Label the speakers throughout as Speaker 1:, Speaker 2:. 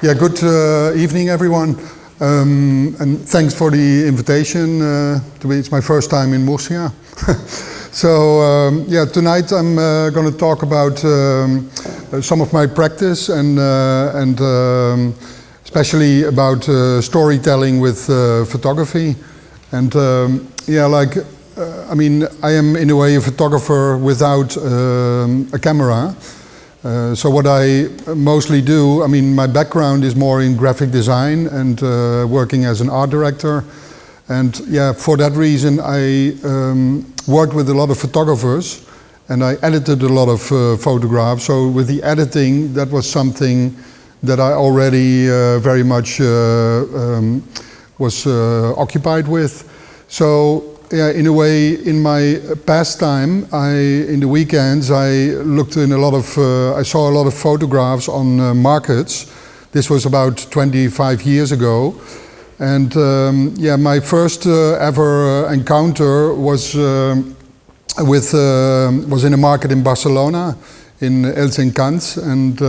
Speaker 1: Yeah, good evening, everyone, and thanks for the invitation. It's my first time in Murcia. So, yeah, tonight I'm going to talk about some of my practice and especially about storytelling with photography. And yeah, like, I mean, I am in a way a photographer without a camera. So what I mostly do, I mean, my background is more in graphic design and working as an art director. And yeah, for that reason, I worked with a lot of photographers and I edited a lot of photographs. So with the editing, that was something that I already very much was occupied with. So yeah, in a way, in my pastime, in the weekends, I looked in a lot of, I saw a lot of photographs on markets. This was about 25 years ago. And yeah, my first ever encounter was was in a market in Barcelona, in Els Encants. And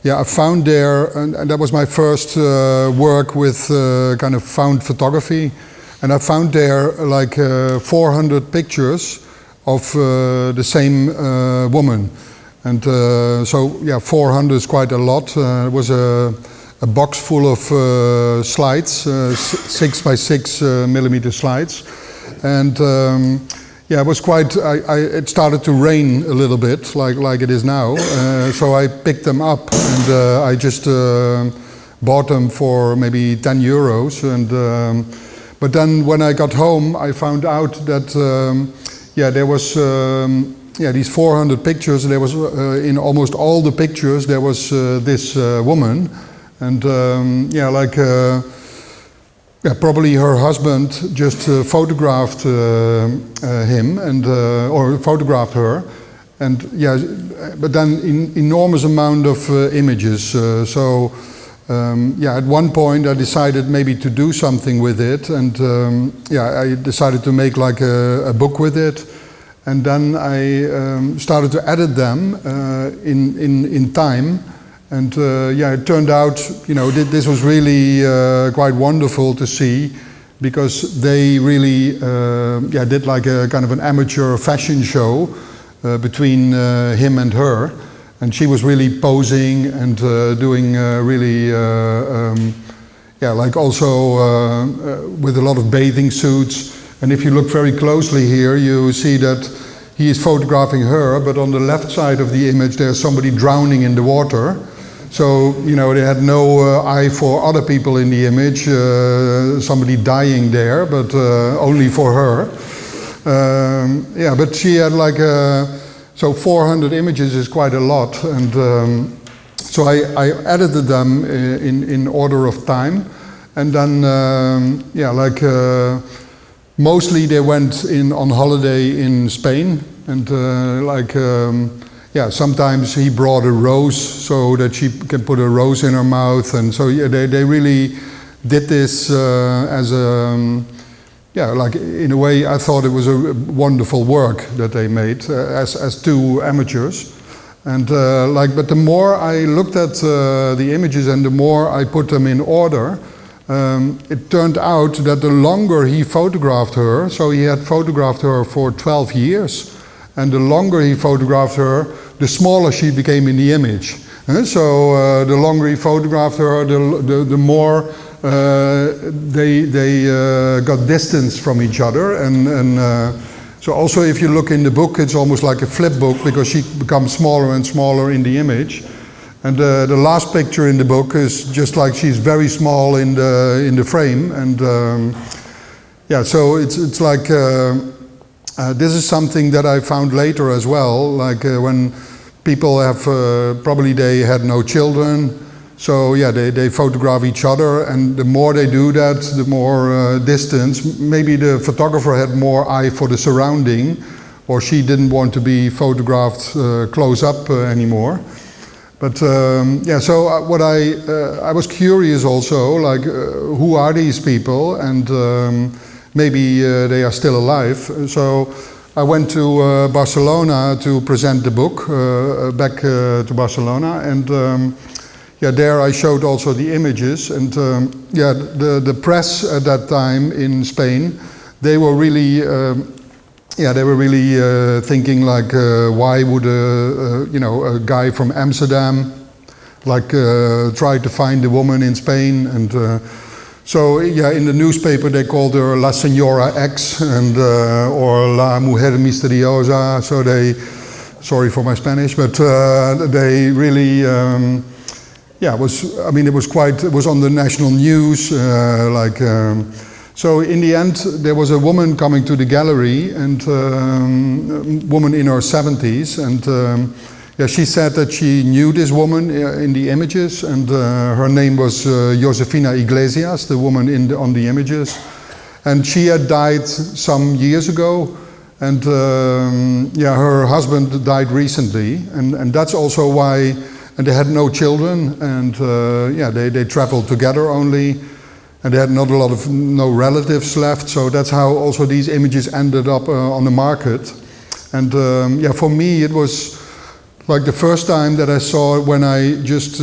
Speaker 1: yeah, I found there, and that was my first work with kind of found photography. And I found there like 400 pictures of the same woman. And so, yeah, 400 is quite a lot. It was a box full of slides, 6 by 6 millimeter slides. And yeah, it was quite, it started to rain a little bit, like it is now. So I picked them up and I just bought them for maybe 10 euros. And but then when I got home, I found out that yeah, there was yeah, these 400 pictures. There was in almost all the pictures there was this woman, and yeah, like yeah, probably her husband just photographed him and or photographed her, and yeah, but then enormous amount of images. So. Yeah, at one point I decided maybe to do something with it, and yeah, I decided to make like a book with it, and then I started to edit them in time, and yeah, it turned out, you know, this was really quite wonderful to see, because they really yeah, did like a kind of an amateur fashion show between him and her. And she was really posing and doing really, yeah, like also with a lot of bathing suits. And if you look very closely here, you see that he is photographing her, but on the left side of the image, there's somebody drowning in the water. So, you know, they had no eye for other people in the image, somebody dying there, but only for her. Yeah, but she had like a... So 400 images is quite a lot, and so I edited them in order of time, and then yeah, like mostly they went on holiday in Spain, and like yeah, sometimes he brought a rose so that she can put a rose in her mouth, and so yeah, they really did this as a yeah, like in a way I thought it was a wonderful work that they made as two amateurs. And like, but the more I looked at the images and the more I put them in order, it turned out that the longer he photographed her, so he had photographed her for 12 years, and the longer he photographed her, the smaller she became in the image. So the longer he photographed her, the more they got distance from each other, and so also if you look in the book, it's almost like a flip book, because she becomes smaller and smaller in the image. And the last picture in the book is just like she's very small in the frame, and yeah, so it's like this is something that I found later as well, like when people have probably they had no children. So yeah, they photograph each other, and the more they do that, the more distance. Maybe the photographer had more eye for the surrounding, or she didn't want to be photographed close up anymore. But yeah, so what I was curious also, like who are these people, and maybe they are still alive. So I went to Barcelona to present the book, back to Barcelona, and yeah, there I showed also the images, and yeah, the press at that time in Spain, they were really, yeah, they were really thinking like, why would you know, a guy from Amsterdam like try to find a woman in Spain? And so yeah, in the newspaper they called her La Señora X and or La Mujer Misteriosa. So they, sorry for my Spanish, but they really, yeah, it was on the national news, like. So in the end, there was a woman coming to the gallery, and a woman in her 70s, and yeah, she said that she knew this woman in the images, and her name was Josefina Iglesias, the woman on the images, and she had died some years ago, and yeah, her husband died recently, and that's also why, and they had no children, and yeah, they traveled together only. And they had not a lot of no relatives left, so that's how also these images ended up on the market. And yeah, for me it was like the first time that I saw when I just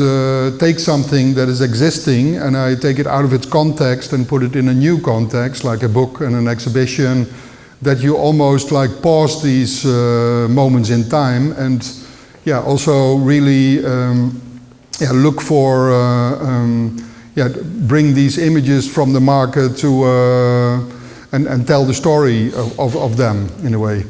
Speaker 1: take something that is existing and I take it out of its context and put it in a new context, like a book and an exhibition, that you almost like pause these moments in time and yeah, also really yeah, look for yeah, bring these images from the market to and tell the story of them in a way.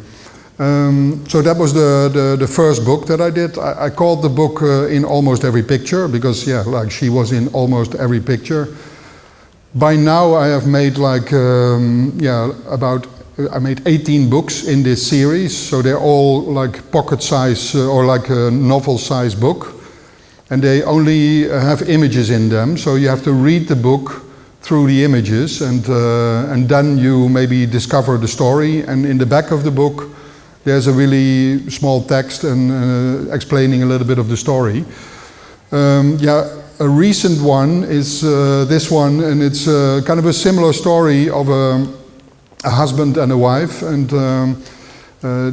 Speaker 1: So that was the first book that I did. I called the book In Almost Every Picture because yeah, like she was in almost every picture. By now I have made like yeah, I made 18 books in this series, so they're all like pocket size or like a novel size book. And they only have images in them, so you have to read the book through the images, and then you maybe discover the story. And in the back of the book, there's a really small text and explaining a little bit of the story. Yeah, a recent one is this one, and it's kind of a similar story of a husband and a wife. And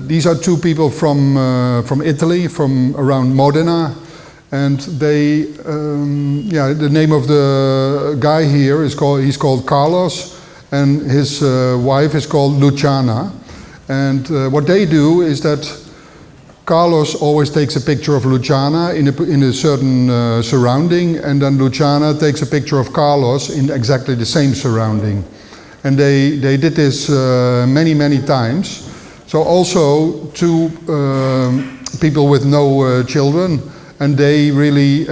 Speaker 1: these are two people from Italy, from around Modena. And they, yeah, the name of the guy here is he's called Carlos, and his wife is called Luciana. And what they do is that Carlos always takes a picture of Luciana in a certain surrounding, and then Luciana takes a picture of Carlos in exactly the same surrounding. And they did this many times. So also two people with no children. And they really,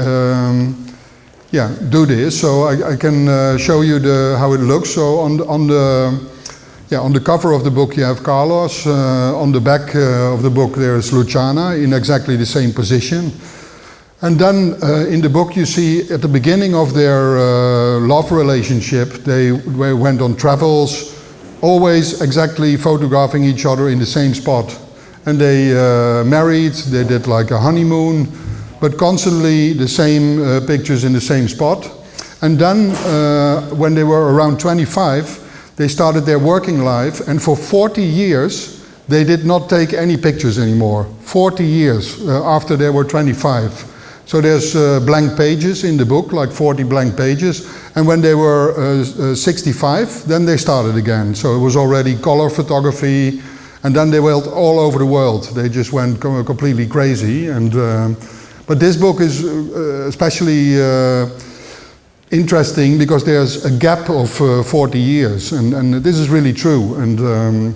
Speaker 1: yeah, do this. So I can show you how it looks. So on the cover of the book you have Carlos. On the back of the book there is Luciana in exactly the same position. And then in the book you see at the beginning of their love relationship, they went on travels, always exactly photographing each other in the same spot. And they married. They did like a honeymoon. But constantly the same pictures in the same spot. And then when they were around 25, they started their working life, and for 40 years they did not take any pictures anymore. 40 years after they were 25. So there's blank pages in the book, like 40 blank pages. And when they were 65, then they started again. So it was already color photography, and then they went all over the world. They just went completely crazy. And but this book is especially interesting because there's a gap of 40 years, and this is really true. And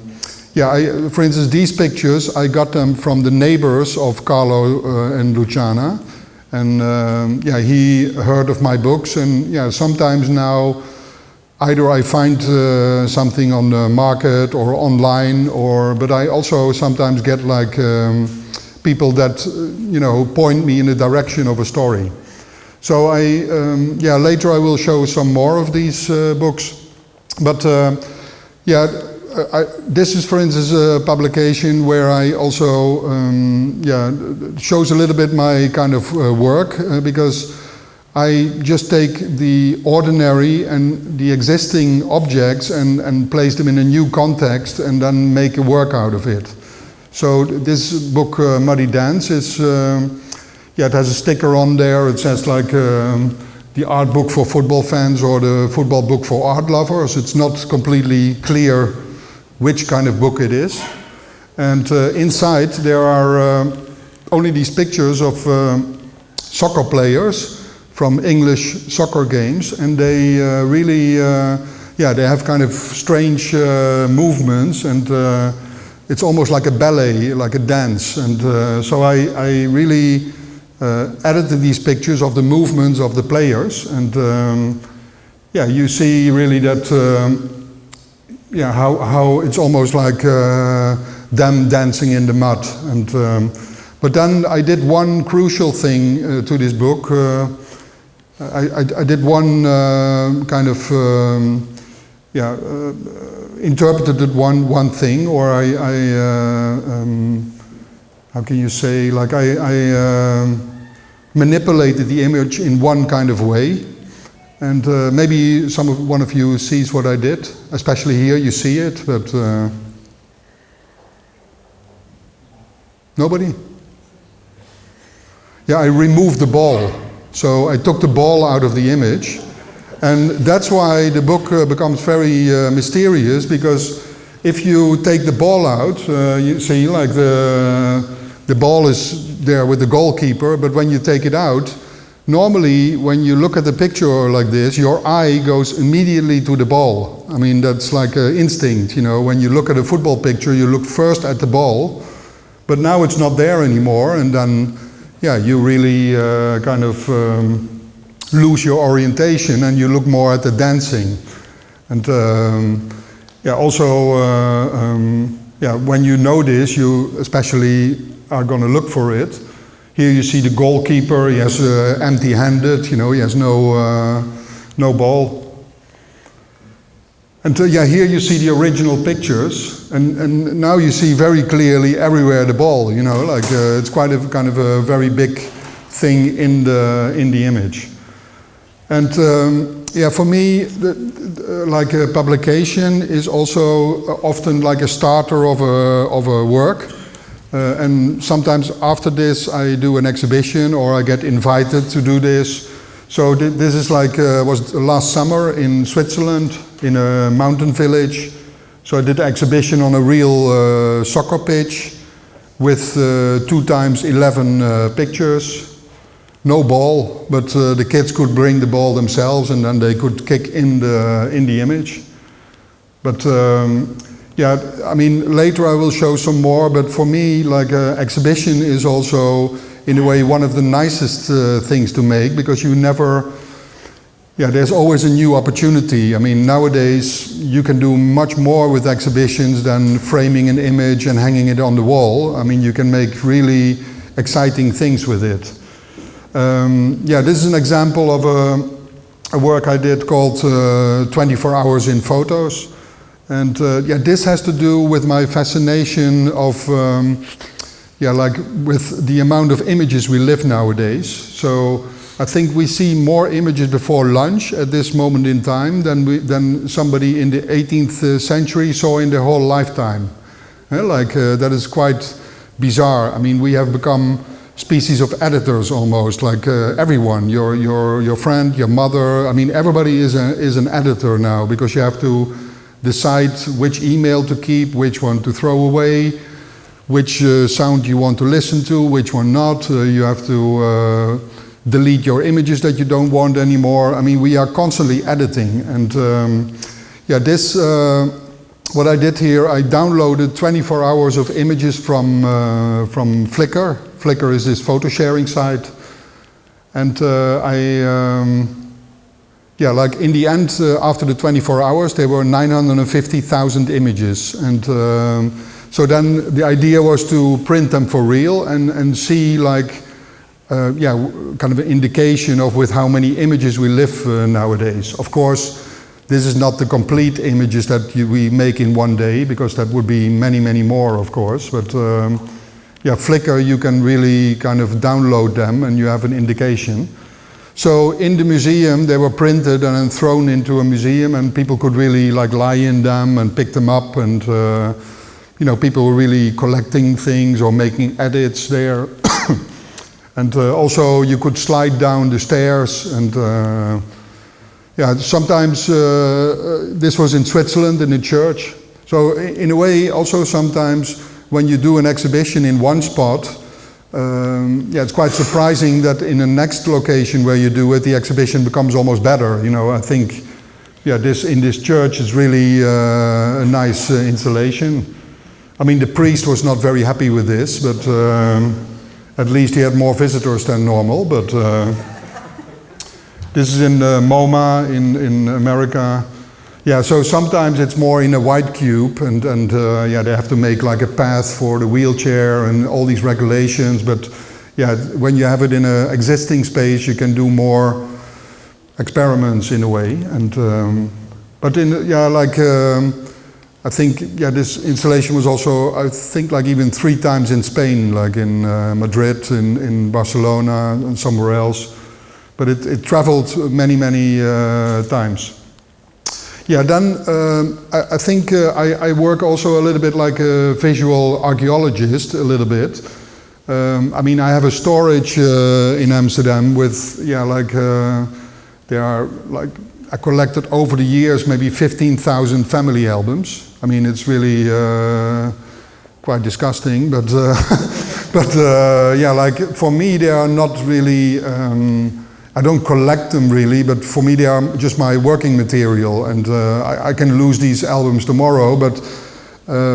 Speaker 1: yeah, for instance, these pictures, I got them from the neighbors of Carlo and Luciana, and yeah, he heard of my books, and yeah, sometimes now either I find something on the market or online, but I also sometimes get like people that, you know, point me in the direction of a story. So yeah, later I will show some more of these books. But yeah, this is, for instance, a publication where I also, yeah, shows a little bit my kind of work, because I just take the ordinary and the existing objects and place them in a new context and then make a work out of it. So this book, Muddy Dance, is yeah, it has a sticker on there. It says like the art book for football fans or the football book for art lovers. It's not completely clear which kind of book it is. And inside there are only these pictures of soccer players from English soccer games, and they really, yeah, they have kind of strange movements, and it's almost like a ballet, like a dance. And so I really edited these pictures of the movements of the players, and yeah, you see really that, yeah, how it's almost like them dancing in the mud. And but then I did one crucial thing to this book. I did one kind of yeah, interpreted one thing, or how can you say, like I manipulated the image in one kind of way. And maybe one of you sees what I did, especially here you see it, but nobody? Yeah, I removed the ball. So I took the ball out of the image, and that's why the book becomes very mysterious, because if you take the ball out, you see like the ball is there with the goalkeeper, but when you take it out, normally when you look at the picture like this, your eye goes immediately to the ball. I mean, that's like an instinct, you know, when you look at a football picture, you look first at the ball, but now it's not there anymore, and then yeah, you really kind of lose your orientation, and you look more at the dancing. And yeah, also, yeah, when you know this, you especially are going to look for it. Here you see the goalkeeper. He has empty-handed. You know, he has no ball. And yeah, here you see the original pictures, and now you see very clearly everywhere the ball. You know, like it's quite a kind of a very big thing in the image. And yeah, for me, like a publication is also often like a starter of a work. And sometimes after this, I do an exhibition, or I get invited to do this. So this is like was last summer in Switzerland, in a mountain village. So I did an exhibition on a real soccer pitch with 2 times 11 pictures. No ball, but the kids could bring the ball themselves, and then they could kick in the image. But yeah, I mean, later I will show some more, but for me, like exhibition is also, in a way, one of the nicest things to make, because you never, yeah, there's always a new opportunity. I mean, nowadays you can do much more with exhibitions than framing an image and hanging it on the wall. I mean, you can make really exciting things with it. Yeah, this is an example of a work I did called 24 Hours in Photos. And yeah, this has to do with my fascination of yeah, like with the amount of images we live nowadays. So I think we see more images before lunch at this moment in time than somebody in the 18th century saw in their whole lifetime. Like that is quite bizarre. I mean, we have become species of editors almost, like everyone, your friend, your mother. I mean, everybody is an editor now, because you have to decide which email to keep, which one to throw away, which sound you want to listen to, which one not. You have to delete your images that you don't want anymore. I mean, we are constantly editing. And yeah, this, what I did here, I downloaded 24 hours of images from Flickr. Flickr is this photo sharing site. And yeah, like in the end, after the 24 hours, there were 950,000 images. And so then the idea was to print them for real and see like, yeah, kind of an indication of with how many images we live nowadays. Of course, this is not the complete images that we make in one day, because that would be many, many more, of course. But yeah, Flickr, you can really kind of download them and you have an indication. So in the museum, they were printed and then thrown into a museum, and people could really like lie in them and pick them up, and you know, people were really collecting things or making edits there. And also you could slide down the stairs, and yeah, sometimes this was in Switzerland in a church. So in a way, also sometimes when you do an exhibition in one spot, yeah, it's quite surprising that in the next location where you do it, the exhibition becomes almost better. You know, I think, yeah, in this church is really a nice installation. I mean, the priest was not very happy with this, but at least he had more visitors than normal. But this is in MoMA in America. Yeah, so sometimes it's more in a white cube, and yeah, they have to make like a path for the wheelchair and all these regulations. But yeah, when you have it in an existing space, you can do more experiments in a way. And but in yeah, like I think yeah, this installation was also, I think, like even 3 times in Spain, like in Madrid, in Barcelona, and somewhere else. But it traveled many times. Yeah, then I think I work also a little bit like a visual archaeologist, a little bit. I mean, I have a storage in Amsterdam with, yeah, like, there are, like, I collected over the years maybe 15,000 family albums. I mean, it's really quite disgusting, but, but yeah, like, for me, they are not really, I don't collect them really, but for me they are just my working material, and I can lose these albums tomorrow, but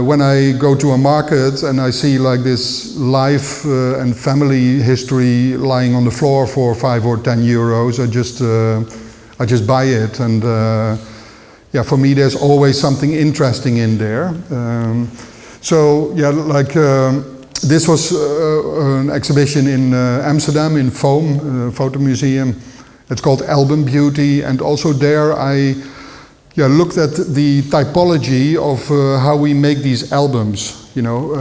Speaker 1: when I go to a market and I see like this life and family history lying on the floor for 5 or 10 euros, I just buy it, and yeah, for me there's always something interesting in there. So yeah, like this was an exhibition in Amsterdam, in Foam, photo museum. It's called Album Beauty, and also there I looked at the typology of how we make these albums, you know,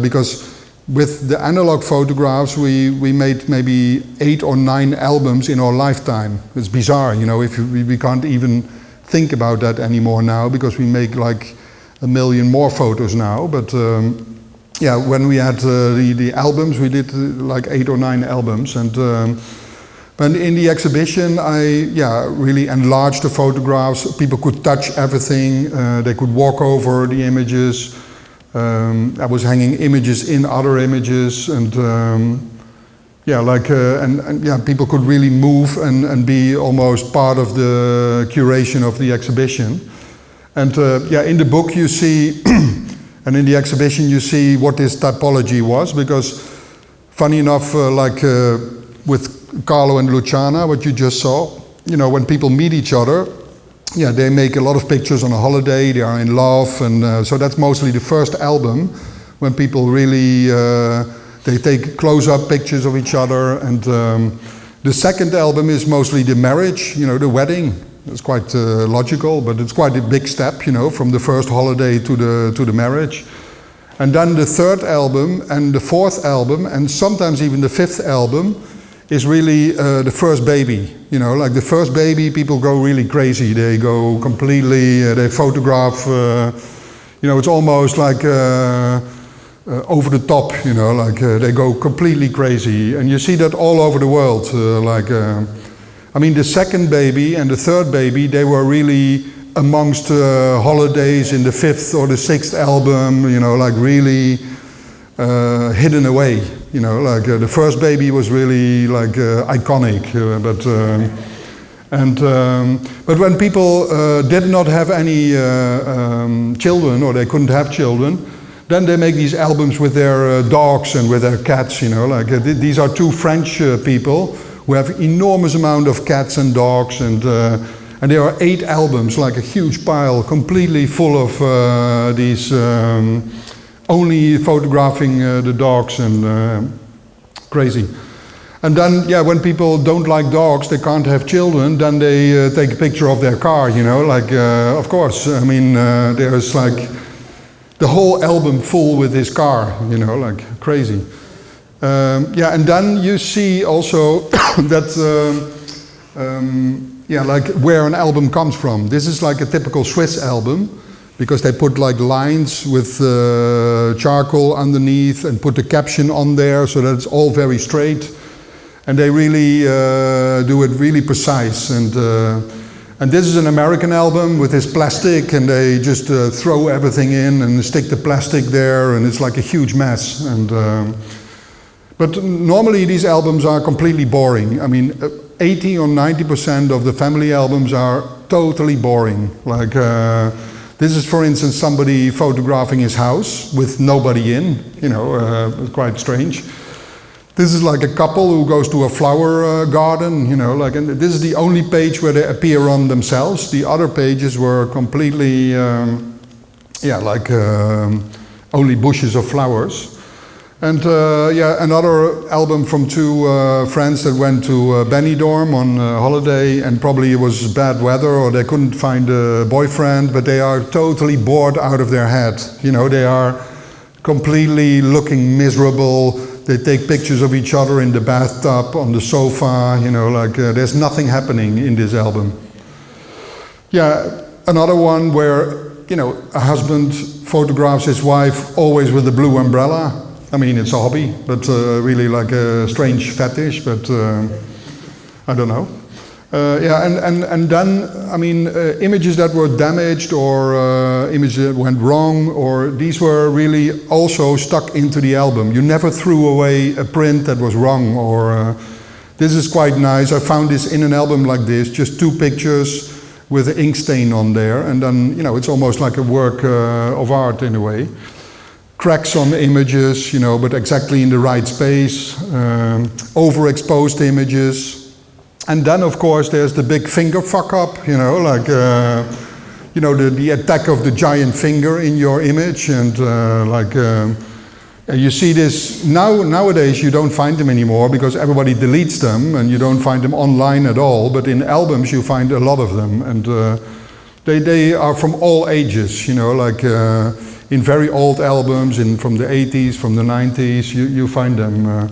Speaker 1: because with the analog photographs we made maybe 8 or 9 albums in our lifetime. It's bizarre, you know, if we can't even think about that anymore now, because we make like 1 million more photos now, but yeah, when we had the albums, we did like 8 or 9 albums, and in the exhibition, I really enlarged the photographs. People could touch everything. They could walk over the images. I was hanging images in other images, and yeah, like and yeah, people could really move and be almost part of the curation of the exhibition. And yeah, in the book you see. And in the exhibition you see what this typology was, because funny enough, like with Carlo and Luciana, what you just saw, you know, when people meet each other, yeah, they make a lot of pictures on a holiday, they are in love, and so that's mostly the first album, when people really, they take close-up pictures of each other, and the second album is mostly the marriage, you know, the wedding. It's quite logical, but it's quite a big step, you know, from the first holiday to the marriage. And then the third album and the fourth album, and sometimes even the fifth album, is really the first baby. You know, like the first baby, people go really crazy. They go completely, they photograph, you know, it's almost like over the top, you know, like they go completely crazy. And you see that all over the world, I mean, the second baby and the third baby, they were really amongst holidays in the 5th or the 6th album, you know, like really hidden away, you know, like the first baby was really like iconic, but when people did not have any children, or they couldn't have children, then they make these albums with their dogs and with their cats, you know, like these are 2 French people who have enormous amount of cats and dogs, and there are 8 albums, like a huge pile, completely full of these, only photographing the dogs, and crazy. And then, yeah, when people don't like dogs, they can't have children, then they take a picture of their car, you know, like, of course, I mean, there's like the whole album full with his car, you know, like crazy. Yeah, and then you see also that, yeah, like where an album comes from. This is like a typical Swiss album. because they put like lines with charcoal underneath and put the caption on there so that it's all very straight. And they really do it really precise. And this is an American album with this plastic, and they just throw everything in and stick the plastic there, and it's like a huge mess. But normally these albums are completely boring. I mean, 80 or 90% of the family albums are totally boring. Like, this is, for instance, somebody photographing his house with nobody in, you know, quite strange. This is like a couple who goes to a flower garden, you know, like, and this is the only page where they appear on themselves. The other pages were completely, only bushes of flowers. And another album from two friends that went to Benidorm on holiday, and probably it was bad weather or they couldn't find a boyfriend, but they are totally bored out of their head. You know, they are completely looking miserable. They take pictures of each other in the bathtub, on the sofa, you know, like there's nothing happening in this album. Yeah, another one where, you know, a husband photographs his wife always with a blue umbrella. I mean, it's a hobby, but really like a strange fetish, but I don't know. And then, I mean, images that were damaged or images that went wrong, or these were really also stuck into the album. You never threw away a print that was wrong, or this is quite nice. I found this in an album like this, just 2 pictures with an ink stain on there, and then, you know, it's almost like a work of art in a way. Cracks on the images, you know, but exactly in the right space, overexposed images. And then, of course, there's the big finger fuck up, you know, like, you know, the attack of the giant finger in your image. And you see this, nowadays you don't find them anymore because everybody deletes them and you don't find them online at all. But in albums you find a lot of them. And they are from all ages, you know, like in very old albums, from the 80s, from the 90s, you find them.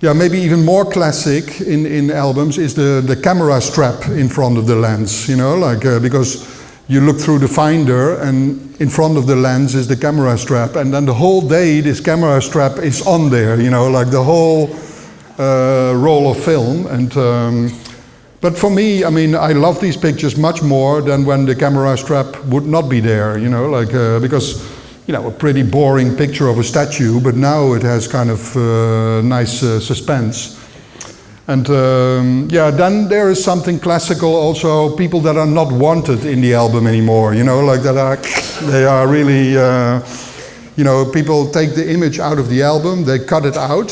Speaker 1: Yeah, maybe even more classic in albums is the camera strap in front of the lens, you know, like, because you look through the finder and in front of the lens is the camera strap, and then the whole day this camera strap is on there, you know, like the whole roll of film. And but for me, I mean, I love these pictures much more than when the camera strap would not be there, you know, like, because, you know, a pretty boring picture of a statue, but now it has kind of nice suspense. And then there is something classical also, people that are not wanted in the album anymore, you know, like they are really, you know, people take the image out of the album, they cut it out,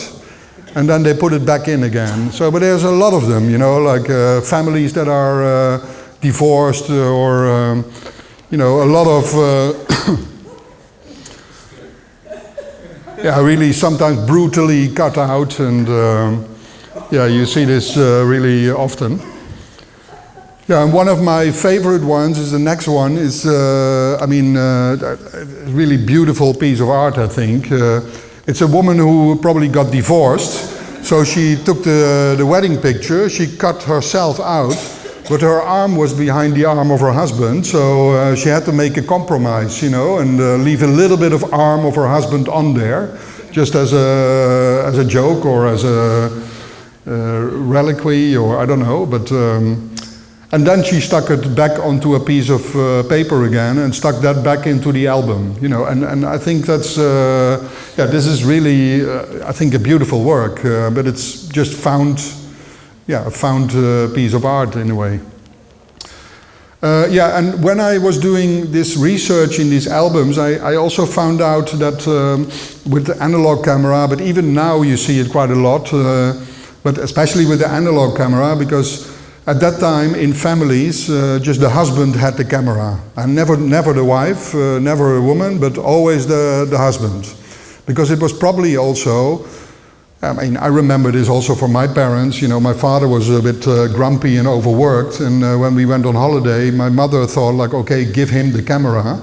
Speaker 1: and then they put it back in again. So, but there's a lot of them, you know, like families that are divorced, or, you know, a lot of yeah, really sometimes brutally cut out, and yeah, you see this really often. Yeah, and one of my favorite ones is the next one. Is I mean, a really beautiful piece of art, I think. It's a woman who probably got divorced, so she took the wedding picture, she cut herself out, but her arm was behind the arm of her husband, so she had to make a compromise, you know, and leave a little bit of arm of her husband on there, just as a joke or as a reliquary, or I don't know. But and then she stuck it back onto a piece of paper again and stuck that back into the album, you know. And I think that's yeah, this is really I think a beautiful work, but it's just found. Yeah, a found piece of art in a way. Yeah, and when I was doing this research in these albums, I also found out that with the analog camera, but even now you see it quite a lot, but especially with the analog camera, because at that time in families, just the husband had the camera, and never the wife, never a woman, but always the husband, because it was probably also. I mean, I remember this also from my parents. You know, my father was a bit grumpy and overworked, and when we went on holiday, my mother thought like, okay, give him the camera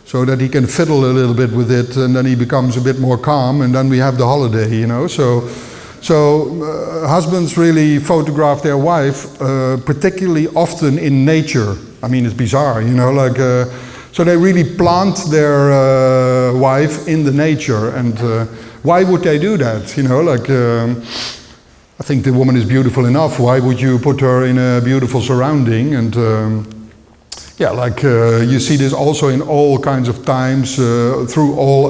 Speaker 1: so that he can fiddle a little bit with it, and then he becomes a bit more calm, and then we have the holiday, you know. So husbands really photograph their wife, particularly often in nature. I mean, it's bizarre, you know, like So they really plant their wife in the nature. And why would they do that? You know, like, I think the woman is beautiful enough. Why would you put her in a beautiful surrounding? And yeah, like you see this also in all kinds of times, through all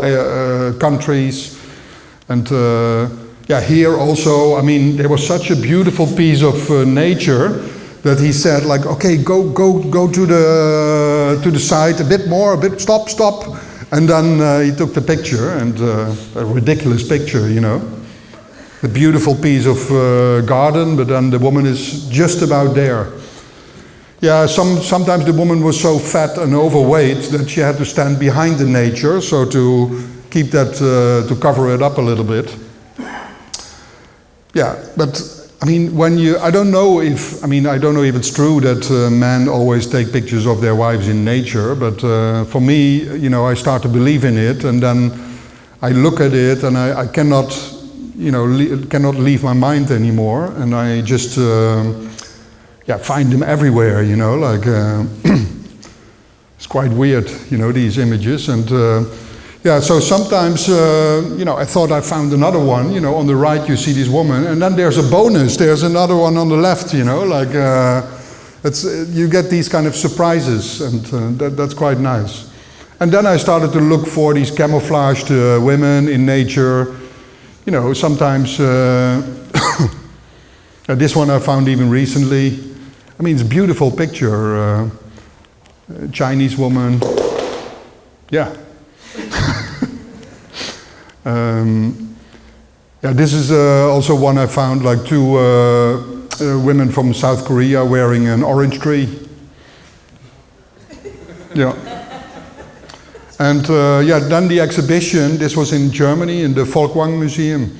Speaker 1: countries. And yeah, here also, I mean, there was such a beautiful piece of nature that he said, like, okay, go to the side a bit more, stop. And then he took the picture, and a ridiculous picture, you know. A beautiful piece of garden, but then the woman is just about there. Yeah, sometimes the woman was so fat and overweight that she had to stand behind the nature, so to keep that, to cover it up a little bit. Yeah, but I mean, I don't know if it's true that men always take pictures of their wives in nature, but for me, you know, I start to believe in it, and then I look at it, and I cannot, you know, cannot leave my mind anymore, and I just, yeah, find them everywhere, you know, like, it's quite weird, you know, these images, and yeah, so sometimes, you know, I thought I found another one, you know, on the right you see this woman, and then there's a bonus, there's another one on the left, you know, like, you get these kind of surprises, and that's quite nice. And then I started to look for these camouflaged women in nature, you know, sometimes, this one I found even recently. I mean, it's a beautiful picture, Chinese woman, yeah. Yeah, this is also one I found, like two women from South Korea wearing an orange tree. Yeah. And yeah, then the exhibition, this was in Germany in the Folkwang Museum.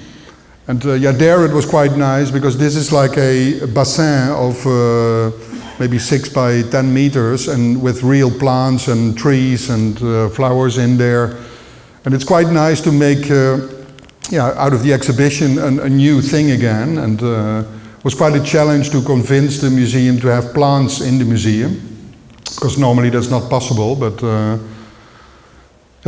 Speaker 1: And yeah, there it was quite nice, because this is like a bassin of maybe 6 by 10 meters, and with real plants and trees and flowers in there. And it's quite nice to make, yeah, out of the exhibition a new thing again. And it was quite a challenge to convince the museum to have plants in the museum, because normally that's not possible. But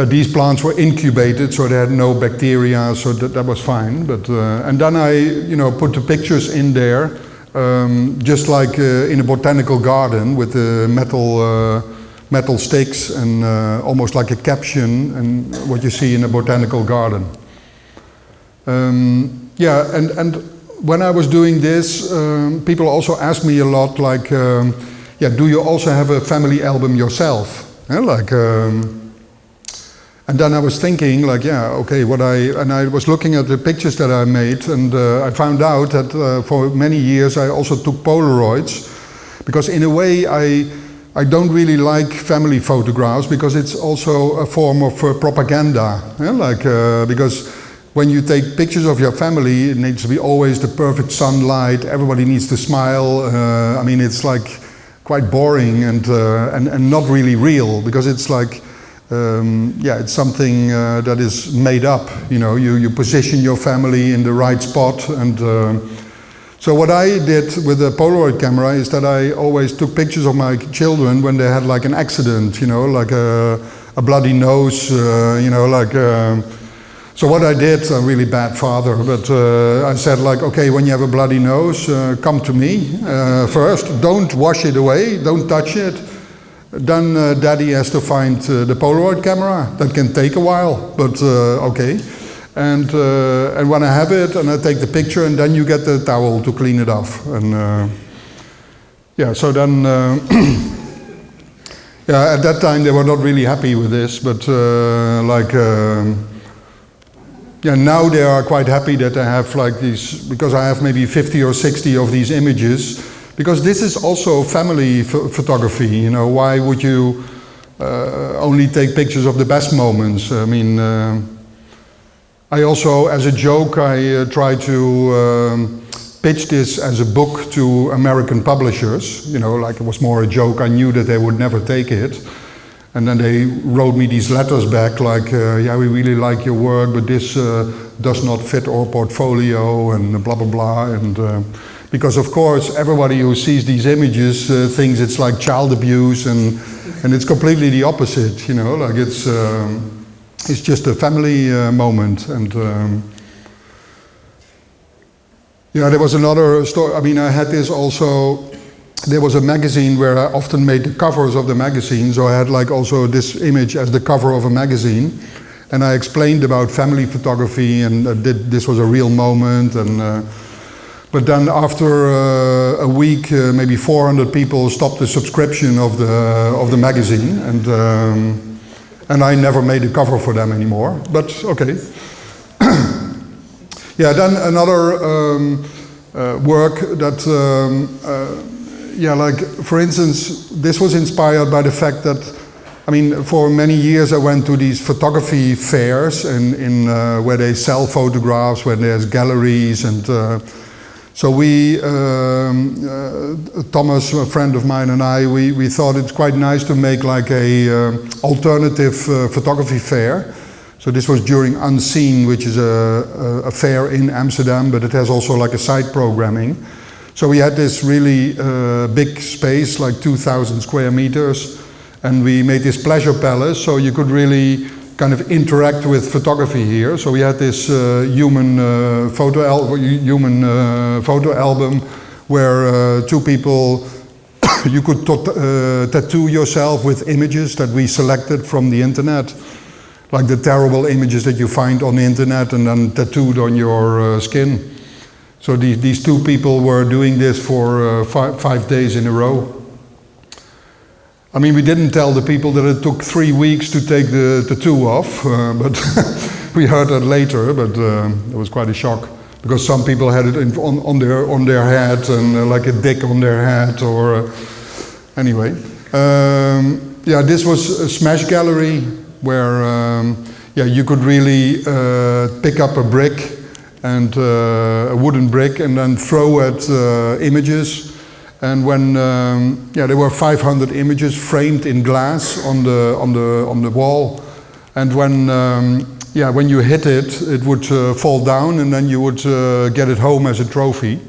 Speaker 1: these plants were incubated, so they had no bacteria, so that was fine. But and then I, you know, put the pictures in there, just like in a botanical garden, with the metal sticks and almost like a caption, and what you see in a botanical garden. Yeah, and when I was doing this, people also asked me a lot, like, yeah, do you also have a family album yourself? Yeah, like, and then I was thinking, like, yeah, okay, and I was looking at the pictures that I made, and I found out that for many years I also took Polaroids, because in a way I don't really like family photographs, because it's also a form of propaganda, yeah? Like, because when you take pictures of your family, it needs to be always the perfect sunlight, everybody needs to smile. I mean, it's like quite boring and not really real, because it's like, yeah, it's something that is made up, you know, you position your family in the right spot. And so what I did with the Polaroid camera is that I always took pictures of my children when they had like an accident, you know, like a bloody nose, you know, like, so what I did, I'm a really bad father, but I said, like, okay, when you have a bloody nose, come to me first, don't wash it away, don't touch it. Then daddy has to find the Polaroid camera. That can take a while, but okay. And when I have it, and I take the picture, and then you get the towel to clean it off. And yeah, so then, yeah, at that time they were not really happy with this, but like, yeah, now they are quite happy that I have like these, because I have maybe 50 or 60 of these images. Because this is also family photography, you know, why would you only take pictures of the best moments? I mean, I also, as a joke, I try to pitch this as a book to American publishers, you know, like it was more a joke, I knew that they would never take it. And then they wrote me these letters back like, yeah, we really like your work, but this does not fit our portfolio, and blah, blah, blah. And because of course everybody who sees these images thinks it's like child abuse and And it's completely the opposite, you know, like it's just a family moment. And yeah, there was another story. I mean, I had this also. There was a magazine where I often made the covers of the magazine, so I had like also this image as the cover of a magazine, and I explained about family photography and this was a real moment. And but then after a week, maybe 400 people stopped the subscription of the magazine, and I never made a cover for them anymore. But okay. Yeah, then another work that. Yeah, like for instance, this was inspired by the fact that, I mean, for many years I went to these photography fairs where they sell photographs, where there's galleries, and so we, Thomas, a friend of mine, and I, we thought it's quite nice to make like a alternative photography fair. So this was during Unseen, which is a fair in Amsterdam, but it has also like a side programming. So we had this really big space, like 2,000 square meters, and we made this pleasure palace, so you could really kind of interact with photography here. So we had this human photo album where two people, you could tattoo yourself with images that we selected from the internet, like the terrible images that you find on the internet and then tattooed on your skin. So these two people were doing this for 5 days in a row. I mean, we didn't tell the people that it took 3 weeks to take the tattoo off, but we heard that later, but it was quite a shock. Because some people had it on their head, and like a dick on their head, or anyway. Yeah, this was a smash gallery, where yeah, you could really pick up a brick, and a wooden brick, and then throw at images. And when yeah, there were 500 images framed in glass on the wall, and when yeah, when you hit it, it would fall down, and then you would get it home as a trophy.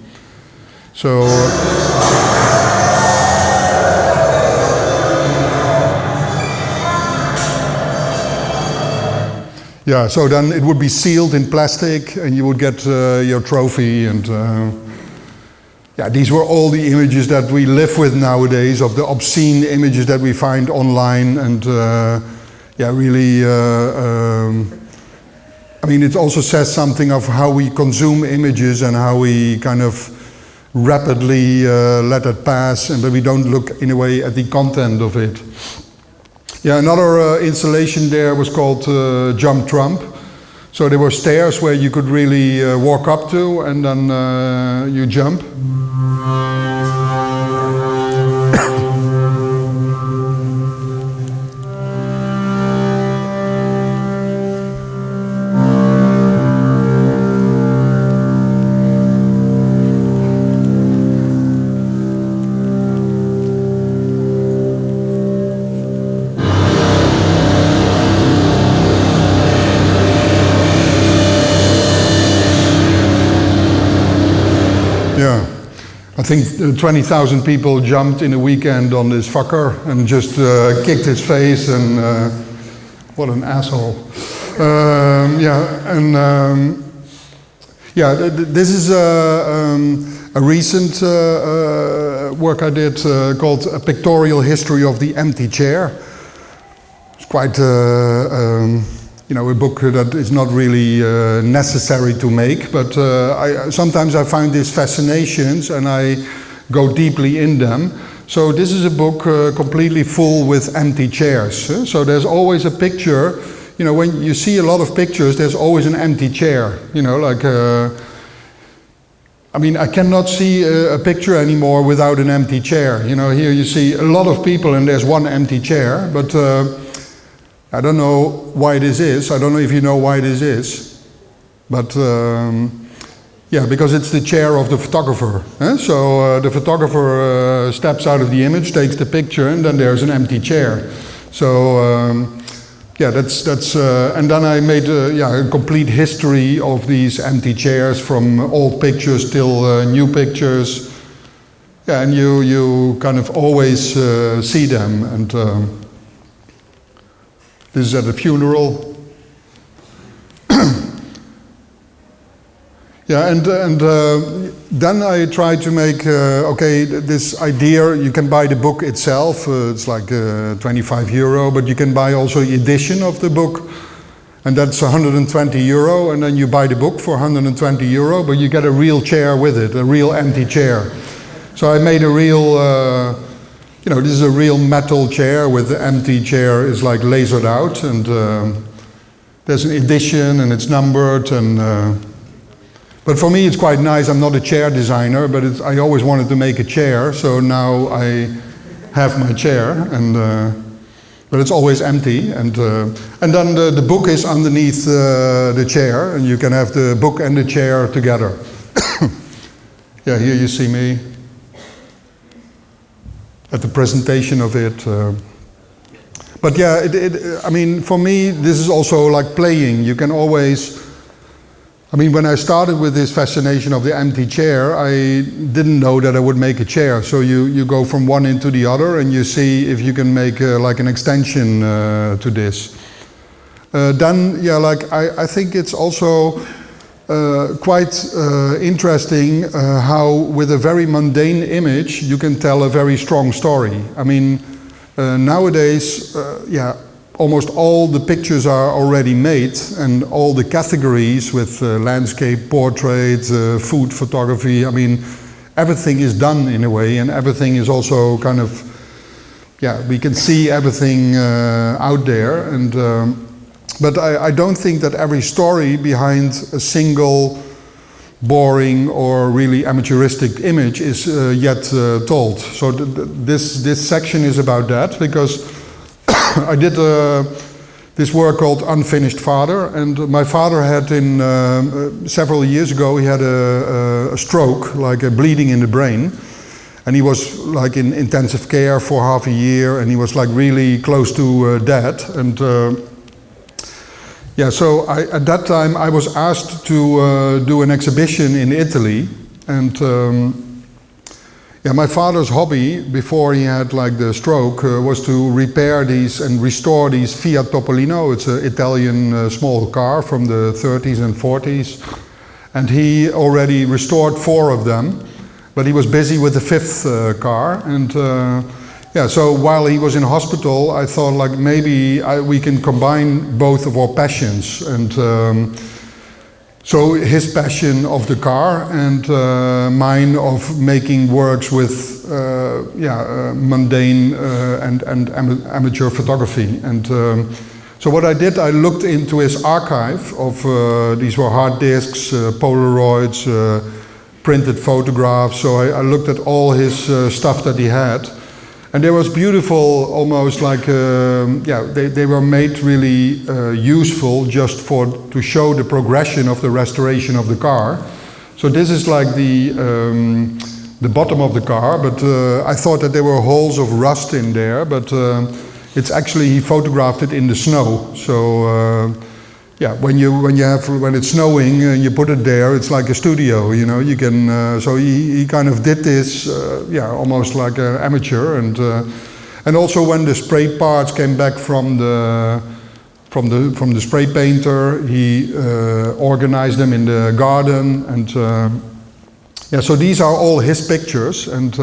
Speaker 1: So. Yeah, so then it would be sealed in plastic, and you would get your trophy. And yeah, these were all the images that we live with nowadays, of the obscene images that we find online. And yeah, really, I mean, it also says something of how we consume images and how we kind of rapidly let it pass, and that we don't look in a way at the content of it. Yeah, another installation there was called Jump Trump. So there were stairs where you could really walk up to, and then you jump. Yeah, I think 20,000 people jumped in a weekend on this fucker and just kicked his face, and what an asshole. Yeah, and yeah, this is a recent work I did called A Pictorial History of the Empty Chair. It's quite you know, a book that is not really necessary to make, but sometimes I find these fascinations and I go deeply in them. So this is a book completely full with empty chairs. So there's always a picture, you know, when you see a lot of pictures, there's always an empty chair, you know, like, I mean, I cannot see a picture anymore without an empty chair. You know, here you see a lot of people and there's one empty chair, but I don't know why this is. I don't know if you know why this is, but yeah, because it's the chair of the photographer. So the photographer steps out of the image, takes the picture, and then there's an empty chair. So yeah, that's and then I made yeah, a complete history of these empty chairs, from old pictures till new pictures. Yeah, and you kind of always see them, and This is at a funeral. Yeah, and then I tried to make, okay, this idea, you can buy the book itself, it's like €25, but you can buy also the edition of the book, and that's €120, and then you buy the book for €120, but you get a real chair with it, a real empty chair. So I made a real, this is a real metal chair with the empty chair is like lasered out, and there's an edition and it's numbered, and but for me it's quite nice. I'm not a chair designer, but I always wanted to make a chair, so now I have my chair, and but it's always empty, and then the book is underneath the chair, and you can have the book and the chair together. Yeah, here you see me at the presentation of it. But yeah, I mean, for me, this is also like playing. You can always, I mean, when I started with this fascination of the empty chair, I didn't know that I would make a chair. So you go from one into the other, and you see if you can make like an extension to this. Then, yeah, like I think it's also quite interesting how with a very mundane image you can tell a very strong story. I mean, nowadays, yeah, almost all the pictures are already made, and all the categories with landscape, portrait, food photography, I mean, everything is done in a way, and everything is also kind of, yeah, we can see everything out there, and but I don't think that every story behind a single boring or really amateuristic image is yet told. So this section is about that, because I did this work called Unfinished Father, and my father had several years ago, he had a stroke, like a bleeding in the brain, and he was like in intensive care for half a year, and he was like really close to death, and yeah, so at that time I was asked to do an exhibition in Italy, and yeah, my father's hobby before he had like the stroke was to repair these and restore these Fiat Topolino. It's an Italian small car from the 30s and 40s, and he already restored 4 of them, but he was busy with the 5th car, and yeah, so while he was in hospital, I thought like maybe we can combine both of our passions, and so his passion of the car and mine of making works with mundane and amateur photography. And so what I did, I looked into his archive of these were hard disks, Polaroids, printed photographs. So I looked at all his stuff that he had. And they was beautiful, almost like, they were made really useful just to show the progression of the restoration of the car. So this is like the bottom of the car, but I thought that there were holes of rust in there, but it's actually, he photographed it in the snow. So yeah, when it's snowing and you put it there, it's like a studio, you know. You can so he kind of did this, almost like an amateur, and also when the spray parts came back from the spray painter, he organized them in the garden, and yeah, so these are all his pictures, and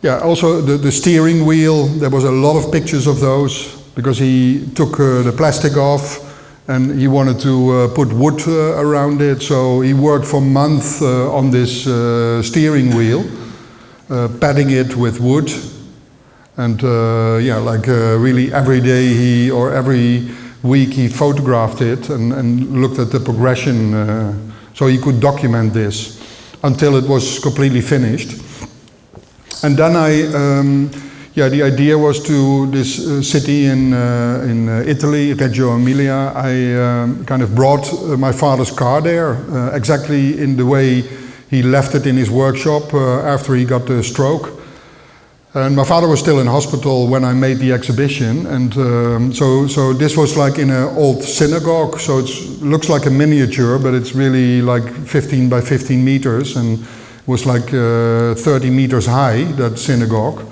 Speaker 1: yeah, also the steering wheel. There was a lot of pictures of those because he took the plastic off. And he wanted to put wood around it, so he worked for months on this steering wheel, padding it with wood, and really every day or every week he photographed it and looked at the progression, so he could document this until it was completely finished. And then the idea was to this city in Italy, Reggio Emilia. I kind of brought my father's car there, exactly in the way he left it in his workshop after he got the stroke. And my father was still in hospital when I made the exhibition, and so this was like in an old synagogue. So it looks like a miniature, but it's really like 15 by 15 meters, and it was like 30 meters high, that synagogue.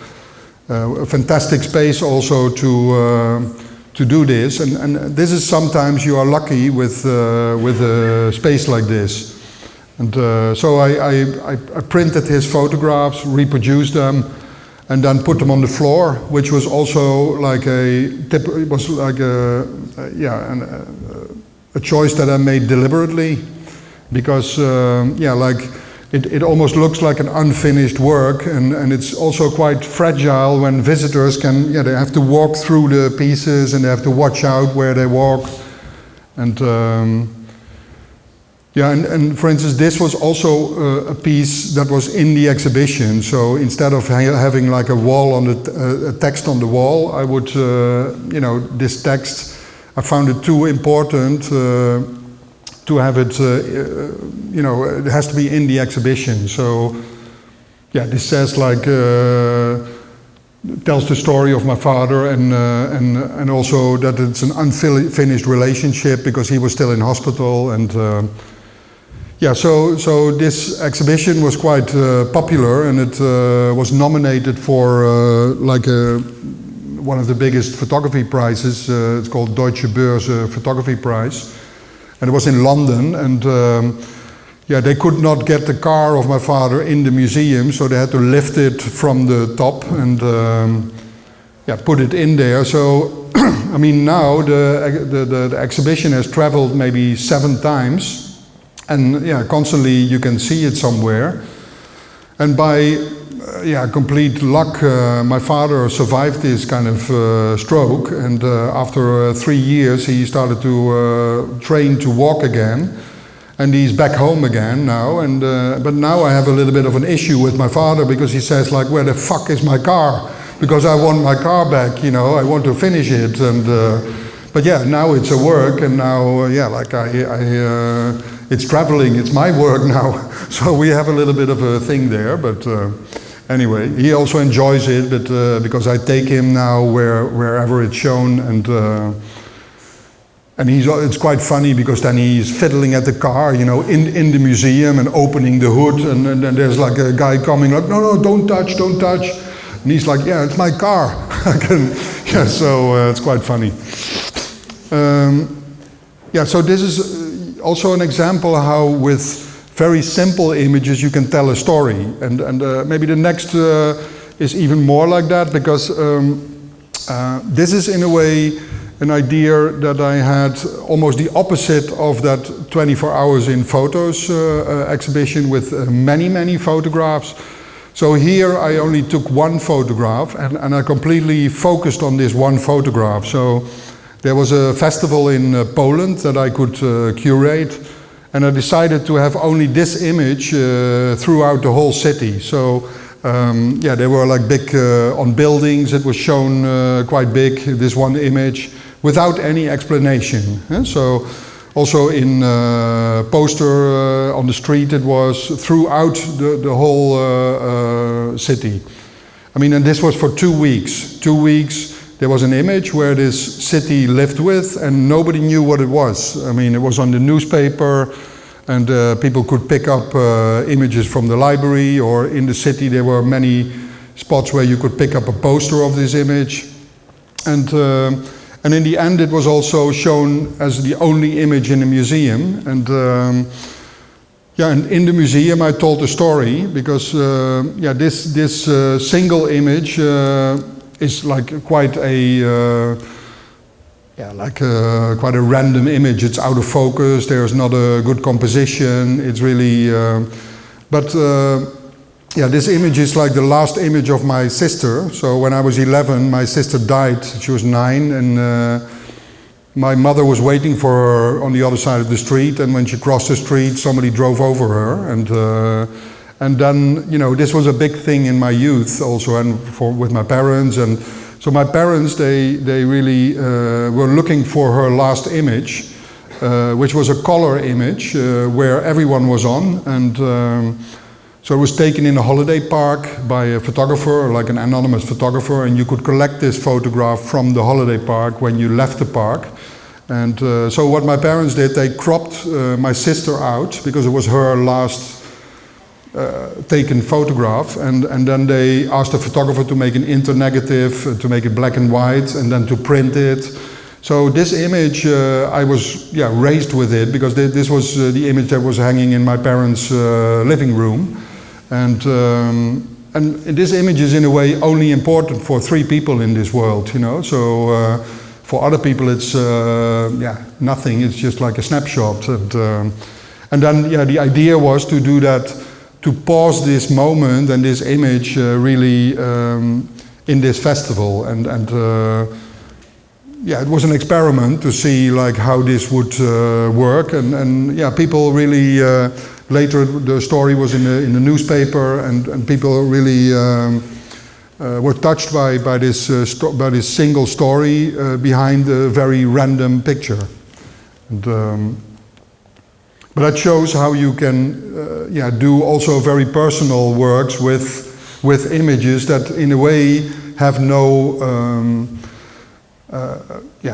Speaker 1: A fantastic space also to to do this, and this is sometimes you are lucky with a space like this. And so I printed his photographs, reproduced them, and then put them on the floor, which was also like a choice that I made deliberately, because it almost looks like an unfinished work, and it's also quite fragile when visitors they have to walk through the pieces and they have to watch out where they walk. And and for instance, this was also a piece that was in the exhibition. So instead of having like a wall on a text on the wall, I would, this text, I found it too important to have it, it has to be in the exhibition. So, this says like, tells the story of my father, and also that it's an unfinished relationship because he was still in hospital, and so this exhibition was quite popular, and it was nominated for one of the biggest photography prizes. It's called Deutsche Börse Photography Prize. And it was in London, and they could not get the car of my father in the museum, so they had to lift it from the top and put it in there. So, I mean, now the exhibition has traveled maybe 7 times, and constantly you can see it somewhere. And by complete luck, my father survived this kind of stroke, and after 3 years he started to train to walk again, and he's back home again now. And but now I have a little bit of an issue with my father, because he says like, where the fuck is my car? Because I want my car back, I want to finish it. And but now it's a work, and now it's traveling, it's my work now. So we have a little bit of a thing there, but anyway, he also enjoys it, but because I take him now wherever it's shown, and it's quite funny, because then he's fiddling at the car, in the museum, and opening the hood, and then there's like a guy coming like, no, don't touch, and he's like, it's my car. So it's quite funny. So this is also an example how with very simple images you can tell a story, and maybe the next is even more like that, because this is in a way an idea that I had almost the opposite of that 24 hours in photos exhibition with many photographs. So here I only took one photograph, and I completely focused on this one photograph. So there was a festival in Poland that I could curate, and I decided to have only this image throughout the whole city. So they were like big on buildings. It was shown quite big, this one image, without any explanation. So also in poster on the street, it was throughout the whole city. I mean, and this was for 2 weeks. 2 weeks. There was an image where this city lived with, and nobody knew what it was. I mean, it was on the newspaper, and people could pick up images from the library, or in the city there were many spots where you could pick up a poster of this image. And in the end it was also shown as the only image in the museum. And and in the museum I told a story, because this single image is like quite a quite a random image. It's out of focus. There's not a good composition. It's really, this image is like the last image of my sister. So when I was 11, my sister died. She was 9, and my mother was waiting for her on the other side of the street. And when she crossed the street, somebody drove over her, and then, this was a big thing in my youth also, and with my parents. And so my parents, they really were looking for her last image, which was a color image where everyone was on. And so it was taken in a holiday park by a photographer, like an anonymous photographer, and you could collect this photograph from the holiday park when you left the park. And so what my parents did, they cropped my sister out, because it was her last taken photograph, and then they asked the photographer to make an internegative, to make it black and white, and then to print it. So this image, I was raised with it because this was the image that was hanging in my parents' living room, and this image is in a way only important for 3 people in this world, you know. So for other people, it's nothing. It's just like a snapshot, and then the idea was to do that, to pause this moment and this image really in this festival, and it was an experiment to see like how this would work, and people really later the story was in the newspaper, and people really were touched by this single story behind a very random picture, and but that shows how you can do also very personal works with images that in a way have no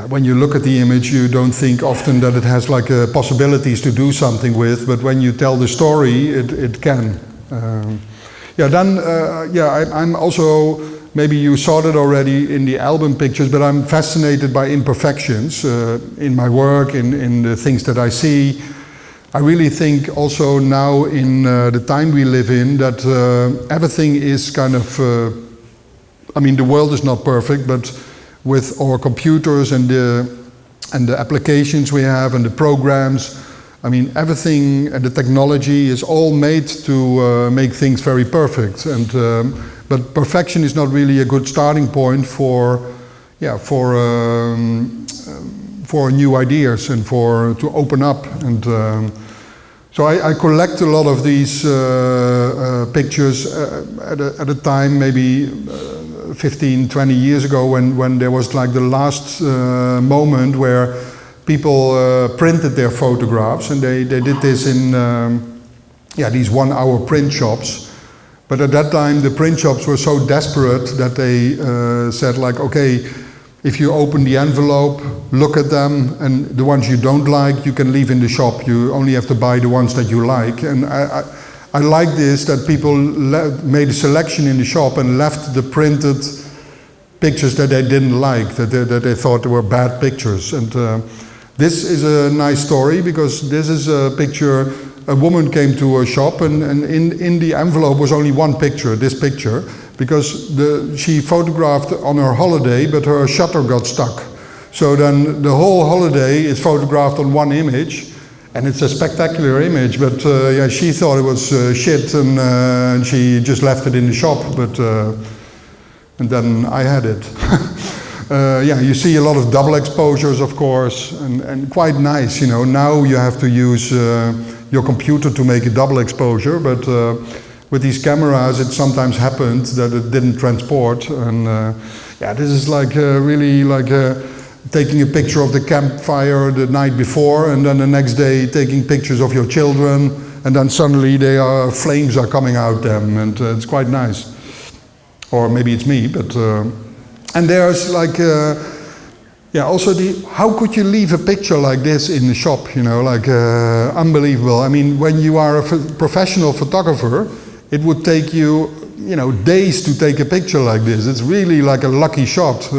Speaker 1: when you look at the image, you don't think often that it has like possibilities to do something with, but when you tell the story, it can. I'm also, maybe you saw that already in the album pictures, but I'm fascinated by imperfections in my work, in the things that I see. I really think also now in the time we live in that everything is kind of, the world is not perfect, but with our computers and the applications we have and the programs, everything and the technology is all made to make things very perfect. And but perfection is not really a good starting point for new ideas and to open up. And so I collect a lot of these pictures at a time, maybe 15, 20 years ago, when there was like the last moment where people printed their photographs, and they did this in these 1-hour print shops. But at that time the print shops were so desperate that they said like, okay, if you open the envelope, look at them, and the ones you don't like you can leave in the shop. You only have to buy the ones that you like. And I like this, that people made a selection in the shop and left the printed pictures that they didn't like, that they thought were bad pictures. And this is a nice story, because this is a picture. A woman came to a shop, and in the envelope was only one picture, this picture, because she photographed on her holiday, but her shutter got stuck. So then the whole holiday is photographed on one image, and it's a spectacular image, but she thought it was shit, and she just left it in the shop, but and then I had it. You see a lot of double exposures, of course, and quite nice, you know. Now you have to use your computer to make a double exposure, but with these cameras it sometimes happened that it didn't transport, and this is like really like taking a picture of the campfire the night before, and then the next day taking pictures of your children, and then suddenly flames are coming out them, and it's quite nice. Or maybe it's me, but and there's like also how could you leave a picture like this in the shop, you know, like unbelievable. I mean, when you are a professional photographer, it would take you, days to take a picture like this. It's really like a lucky shot.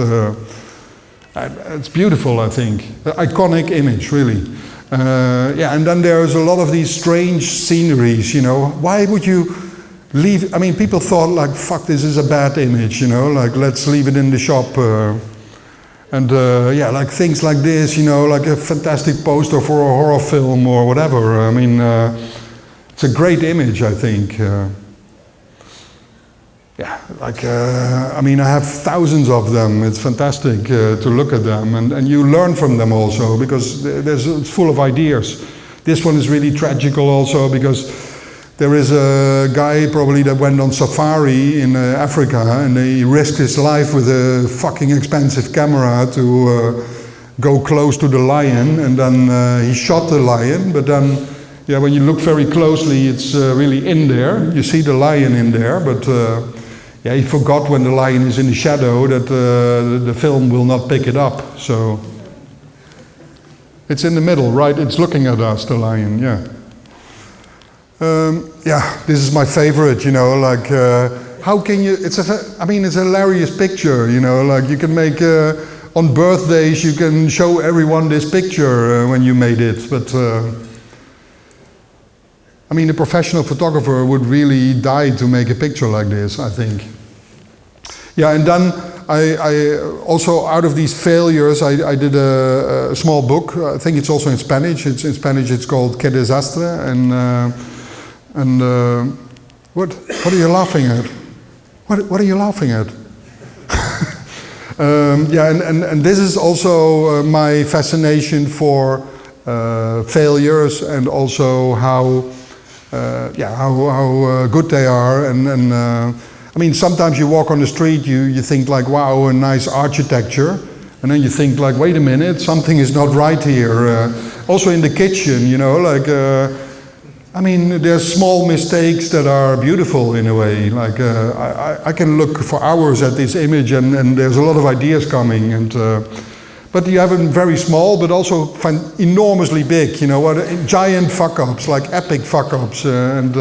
Speaker 1: It's beautiful, I think. Iconic image, really. And then there's a lot of these strange sceneries, you know. Why would you leave? I mean, people thought like, fuck, this is a bad image, you know, like let's leave it in the shop. Like things like this, you know, like a fantastic poster for a horror film or whatever. I mean, it's a great image, I think. I mean, I have thousands of them. It's fantastic to look at them, and you learn from them also, because it's full of ideas. This one is really tragical also, because there is a guy probably that went on safari in Africa, and he risked his life with a fucking expensive camera to go close to the lion, and then he shot the lion, but then when you look very closely, it's really in there. You see the lion in there, but he forgot when the lion is in the shadow that the film will not pick it up. So it's in the middle, right? It's looking at us, the lion, this is my favorite, you know, how can you, it's a hilarious picture, you know, like you can make on birthdays you can show everyone this picture when you made it, but I mean, a professional photographer would really die to make a picture like this, I think. Yeah, and then I also, out of these failures, I did a small book. I think it's also in Spanish. It's in Spanish. It's called Que Desastre. And what are you laughing at? What are you laughing at? Yeah, and this is also my fascination for failures, and also how good they are. And I mean, sometimes you walk on the street, you think like, wow, a nice architecture, and then you think like, wait a minute, something is not right here. Also in the kitchen, you know, like, I mean, there's small mistakes that are beautiful in a way. Like, I can look for hours at this image, and there's a lot of ideas coming, and but you have them very small, but also find enormously big, you know, giant fuck-ups, like epic fuck-ups, and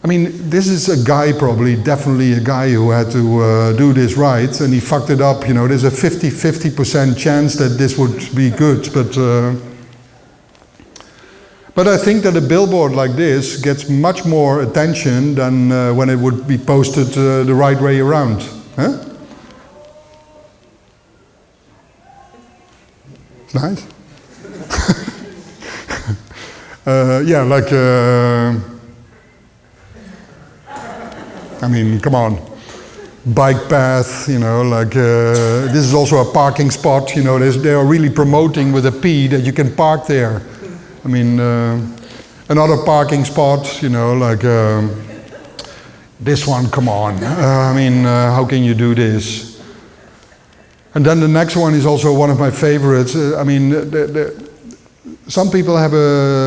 Speaker 1: I mean, this is a guy definitely a guy who had to do this right, and he fucked it up, you know. There's a 50% chance that this would be good, but I think that a billboard like this gets much more attention than when it would be posted the right way around. Huh? It's nice. Yeah, like... I mean, come on, bike path, you know, like, this is also a parking spot, you know, they are really promoting with a P that you can park there. I mean, another parking spot, you know, like, this one, come on, I mean, how can you do this? And then the next one is also one of my favorites. I mean, some people have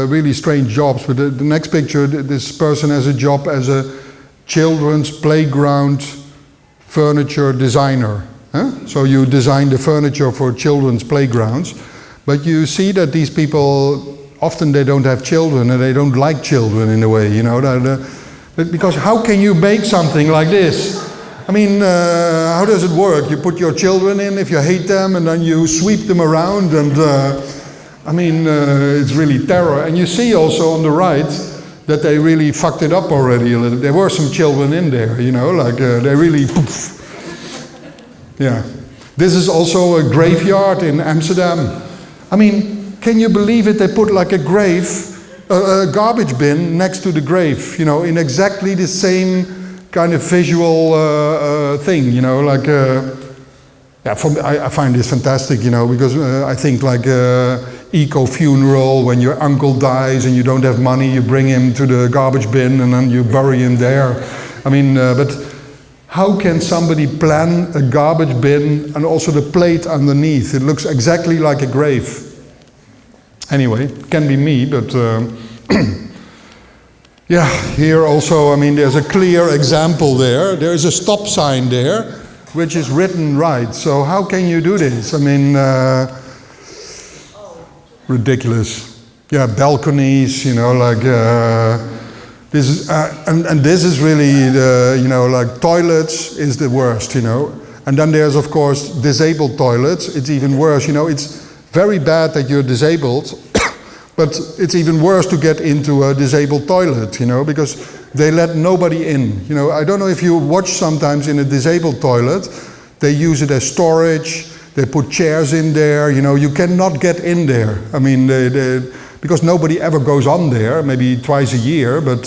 Speaker 1: really strange jobs, but the next picture, this person has a job as a children's playground furniture designer. Huh? So you design the furniture for children's playgrounds, but you see that these people, often they don't have children, and they don't like children in a way, you know. Because how can you make something like this? I mean, how does it work? You put your children in if you hate them, and then you sweep them around, and I mean, it's really terror. And you see also on the right, that they really fucked it up already a little. There were some children in there, you know, like they really poof. Yeah. This is also a graveyard in Amsterdam. I mean, can you believe it? They put like a garbage bin next to the grave, you know, in exactly the same kind of visual thing, you know, like, yeah, I find this fantastic, you know, because I think like eco-funeral, when your uncle dies and you don't have money, you bring him to the garbage bin and then you bury him there. I mean, but how can somebody plan a garbage bin and also the plate underneath? It looks exactly like a grave. Anyway, it can be me, but yeah, here also, I mean, there's a clear example there. There is a stop sign there, which is written right. So how can you do this? I mean, ridiculous. Yeah, balconies, you know, like this is, and this is really the, you know, like toilets is the worst, you know. And then there's of course disabled toilets. It's even worse, you know. It's very bad that you're disabled, but it's even worse to get into a disabled toilet, you know, because they let nobody in. You know, I don't know if you watch sometimes in a disabled toilet, they use it as storage. They put chairs in there, you know, you cannot get in there. I mean, because nobody ever goes on there, maybe twice a year, but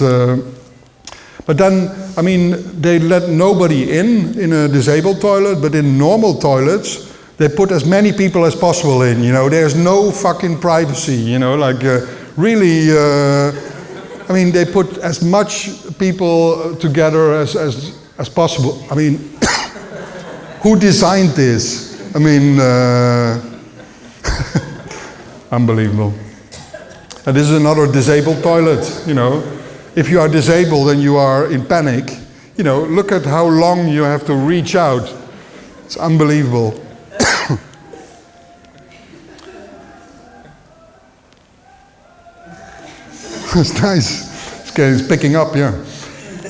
Speaker 1: then, I mean, they let nobody in a disabled toilet, but in normal toilets, they put as many people as possible in, you know, there's no fucking privacy, you know, like, really, I mean, they put as much people together as possible. I mean, who designed this? I mean, unbelievable. And this is another disabled toilet, you know. If you are disabled and you are in panic, you know, look at how long you have to reach out. It's unbelievable. It's nice. It's picking up, yeah.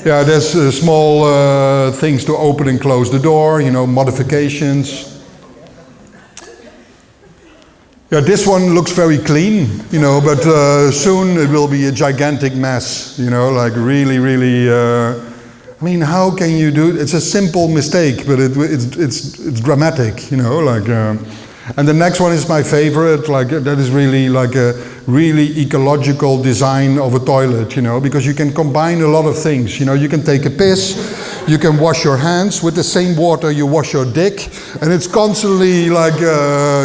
Speaker 1: Yeah, there's small things to open and close the door, you know, modifications. Yeah, this one looks very clean, you know, but soon it will be a gigantic mess, you know, like really, really. I mean, how can you do it? It's a simple mistake, but it's dramatic, you know, like. And the next one is my favorite, like that is really like a really ecological design of a toilet, you know, because you can combine a lot of things, you know, you can take a piss, you can wash your hands with the same water you wash your dick, and it's constantly like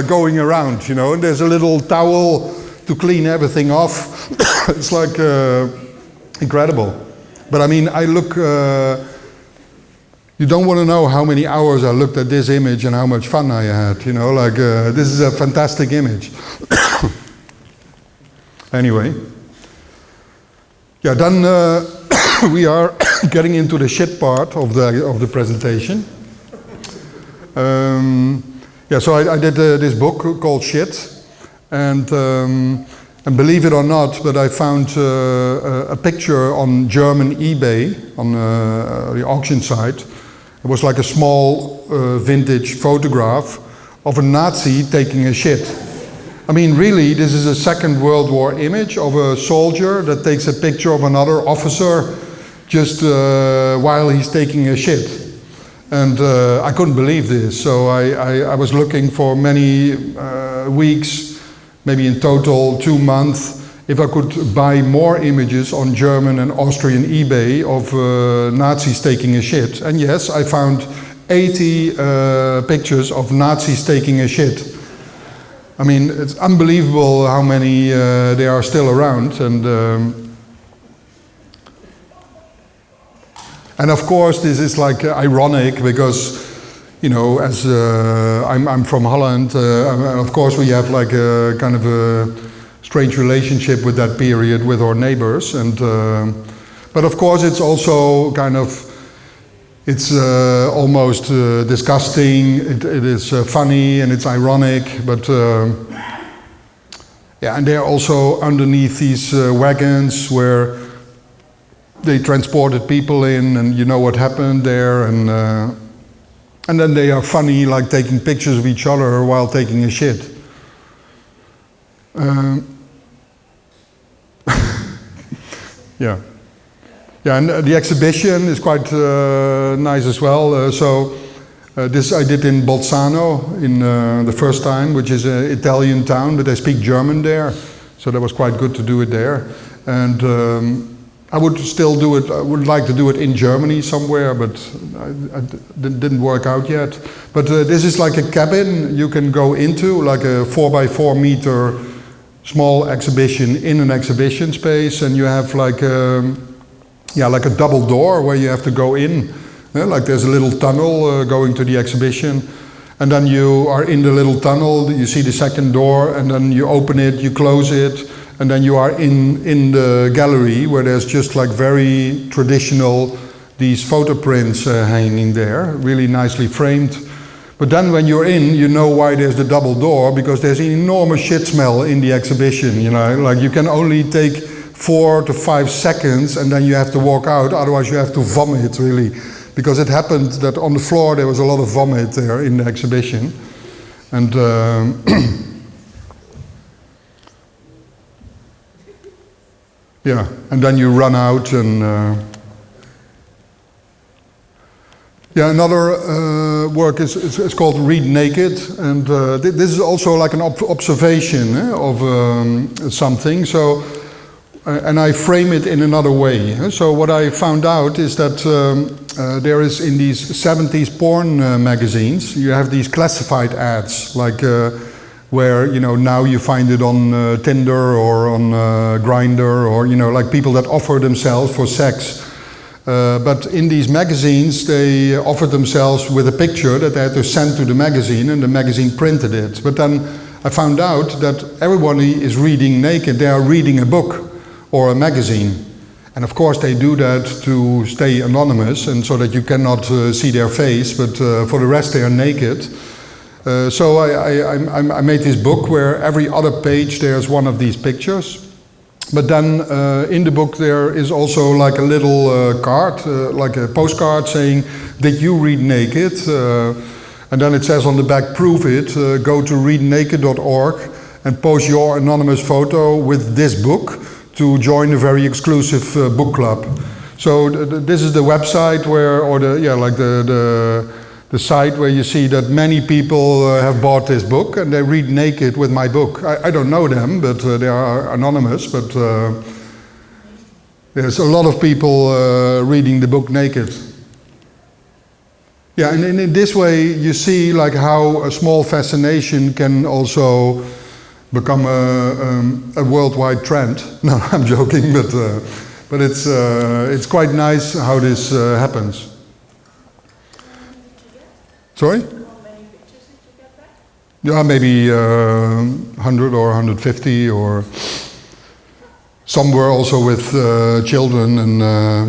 Speaker 1: going around, you know, and there's a little towel to clean everything off. It's like incredible. But I mean, I look, you don't want to know how many hours I looked at this image and how much fun I had, you know, like this is a fantastic image. Anyway. Yeah, then we are getting into the shit part of the presentation. Yeah, so I did this book called Shit, and believe it or not, but I found a picture on German eBay, on the auction site. It was like a small vintage photograph of a Nazi taking a shit. I mean, really, this is a Second World War image of a soldier that takes a picture of another officer just while he's taking a shit. And I couldn't believe this, so I was looking for many weeks, maybe in total 2 months, if I could buy more images on German and Austrian eBay of Nazis taking a shit. And yes, I found 80 pictures of Nazis taking a shit. I mean, it's unbelievable how many there are still around. And of course, this is like ironic because, you know, as I'm from Holland, of course we have like a kind of a strange relationship with that period with our neighbors. And but of course it's also kind of, it's almost disgusting, it is funny and it's ironic, but yeah, and they're also underneath these wagons where they transported people in, and you know what happened there, and then they are funny, like taking pictures of each other while taking a shit. Yeah. Yeah, and the exhibition is quite nice as well. This I did in Bolzano in the first time, which is an Italian town, but they speak German there, so that was quite good to do it there. And I would still do it. I would like to do it in Germany somewhere, but didn't work out yet. But this is like a cabin you can go into, like a 4x4 meter small exhibition in an exhibition space, and you have like like a double door where you have to go in. Like there's a little tunnel going to the exhibition, and then you are in the little tunnel, you see the second door, and then you open it, you close it, and then you are in the gallery where there's just like very traditional, these photo prints hanging there, really nicely framed. But then when you're in, you know why there's the double door, because there's an enormous shit smell in the exhibition, you know, like you can only take 4 to 5 seconds and then you have to walk out, otherwise you have to vomit, really. Because it happened that on the floor there was a lot of vomit there in the exhibition. And yeah, and then you run out and yeah, another work is called Read Naked, and this is also like an observation of something. So, and I frame it in another way. So what I found out is that there is in these 70s porn magazines, you have these classified ads, like where, you know, now you find it on Tinder or on Grindr, or, you know, like people that offer themselves for sex. But in these magazines, they offered themselves with a picture that they had to send to the magazine, and the magazine printed it. But then I found out that everybody is reading naked. They are reading a book or a magazine. And of course they do that to stay anonymous and so that you cannot see their face, but for the rest they are naked. So I made this book where every other page there's one of these pictures. But then in the book there is also like a little card, like a postcard saying, did you read naked? And then it says on the back, prove it, go to readnaked.org and post your anonymous photo with this book to join a very exclusive book club. So this is the website where, or the site where you see that many people have bought this book and they read naked with my book. I don't know them, but they are anonymous, but there's a lot of people reading the book naked. Yeah, and in this way you see like how a small fascination can also become a worldwide trend. No, I'm joking, but it's quite nice how this happens. Sorry?
Speaker 2: How many pictures did you get back?
Speaker 1: Yeah, maybe 100 or 150, or some were also with children, and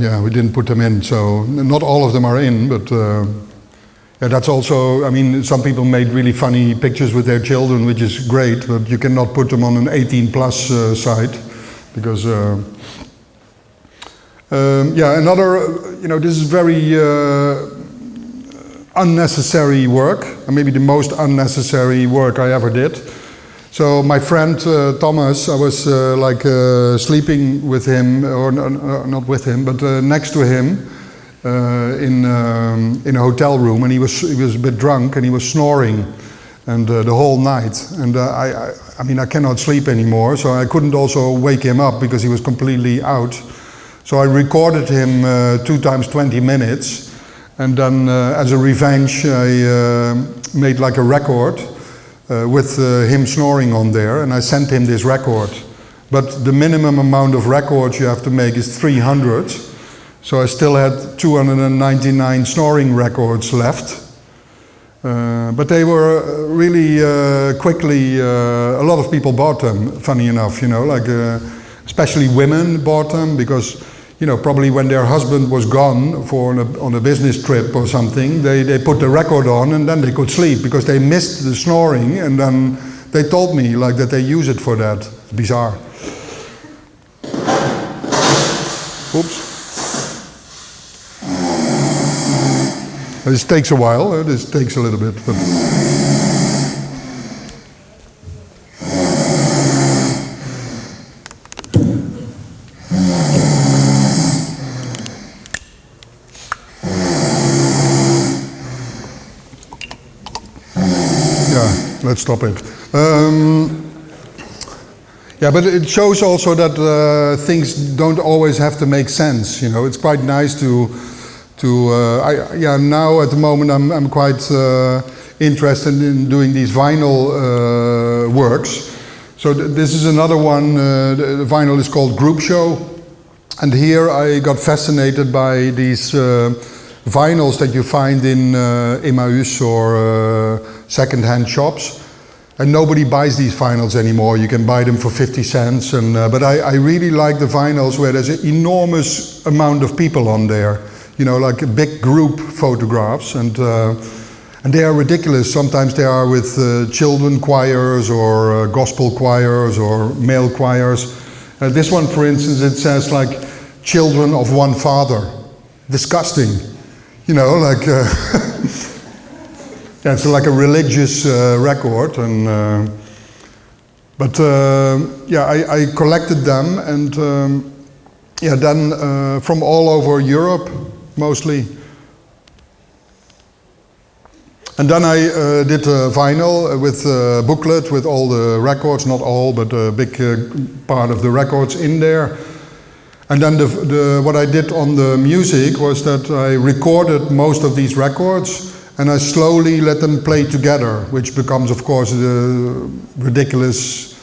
Speaker 1: yeah, we didn't put them in, so not all of them are in, but yeah, that's also, I mean, some people made really funny pictures with their children, which is great, but you cannot put them on an 18 plus site, because yeah, another, you know, this is very unnecessary work, and maybe the most unnecessary work I ever did. So my friend Thomas, I was like sleeping with him, or not with him, but next to him in a hotel room, and he was a bit drunk and he was snoring, and the whole night. And I mean, I cannot sleep anymore, so I couldn't also wake him up because he was completely out. So I recorded him 2 times 20 minutes. And then, as a revenge, I made like a record with him snoring on there, and I sent him this record. But the minimum amount of records you have to make is 300. So I still had 299 snoring records left. But they were really quickly, a lot of people bought them, funny enough, you know, like especially women bought them because, you know, probably when their husband was gone on a business trip or something, they put the record on and then they could sleep because they missed the snoring, and then they told me like that they use it for that. It's bizarre. Oops. This takes a while, this takes a little bit. But let's stop it. Yeah, but it shows also that things don't always have to make sense. You know, it's quite nice to yeah. Now at the moment, I'm quite interested in doing these vinyl works. So this is another one. The vinyl is called Group Show, and here I got fascinated by these vinyls that you find in Emmaus or second-hand shops, and nobody buys these vinyls anymore. You can buy them for 50 cents, and but I really like the vinyls where there's an enormous amount of people on there, you know, like big group photographs, and they are ridiculous. Sometimes they are with children choirs or gospel choirs or male choirs. This one, for instance, it says like children of one father. Disgusting, you know, like yeah, it's like a religious record, and but yeah, I collected them, and yeah, then from all over Europe, mostly. And then I did a vinyl with a booklet with all the records, not all, but a big part of the records in there. And then what I did on the music was that I recorded most of these records, and I slowly let them play together, which becomes, of course, the ridiculous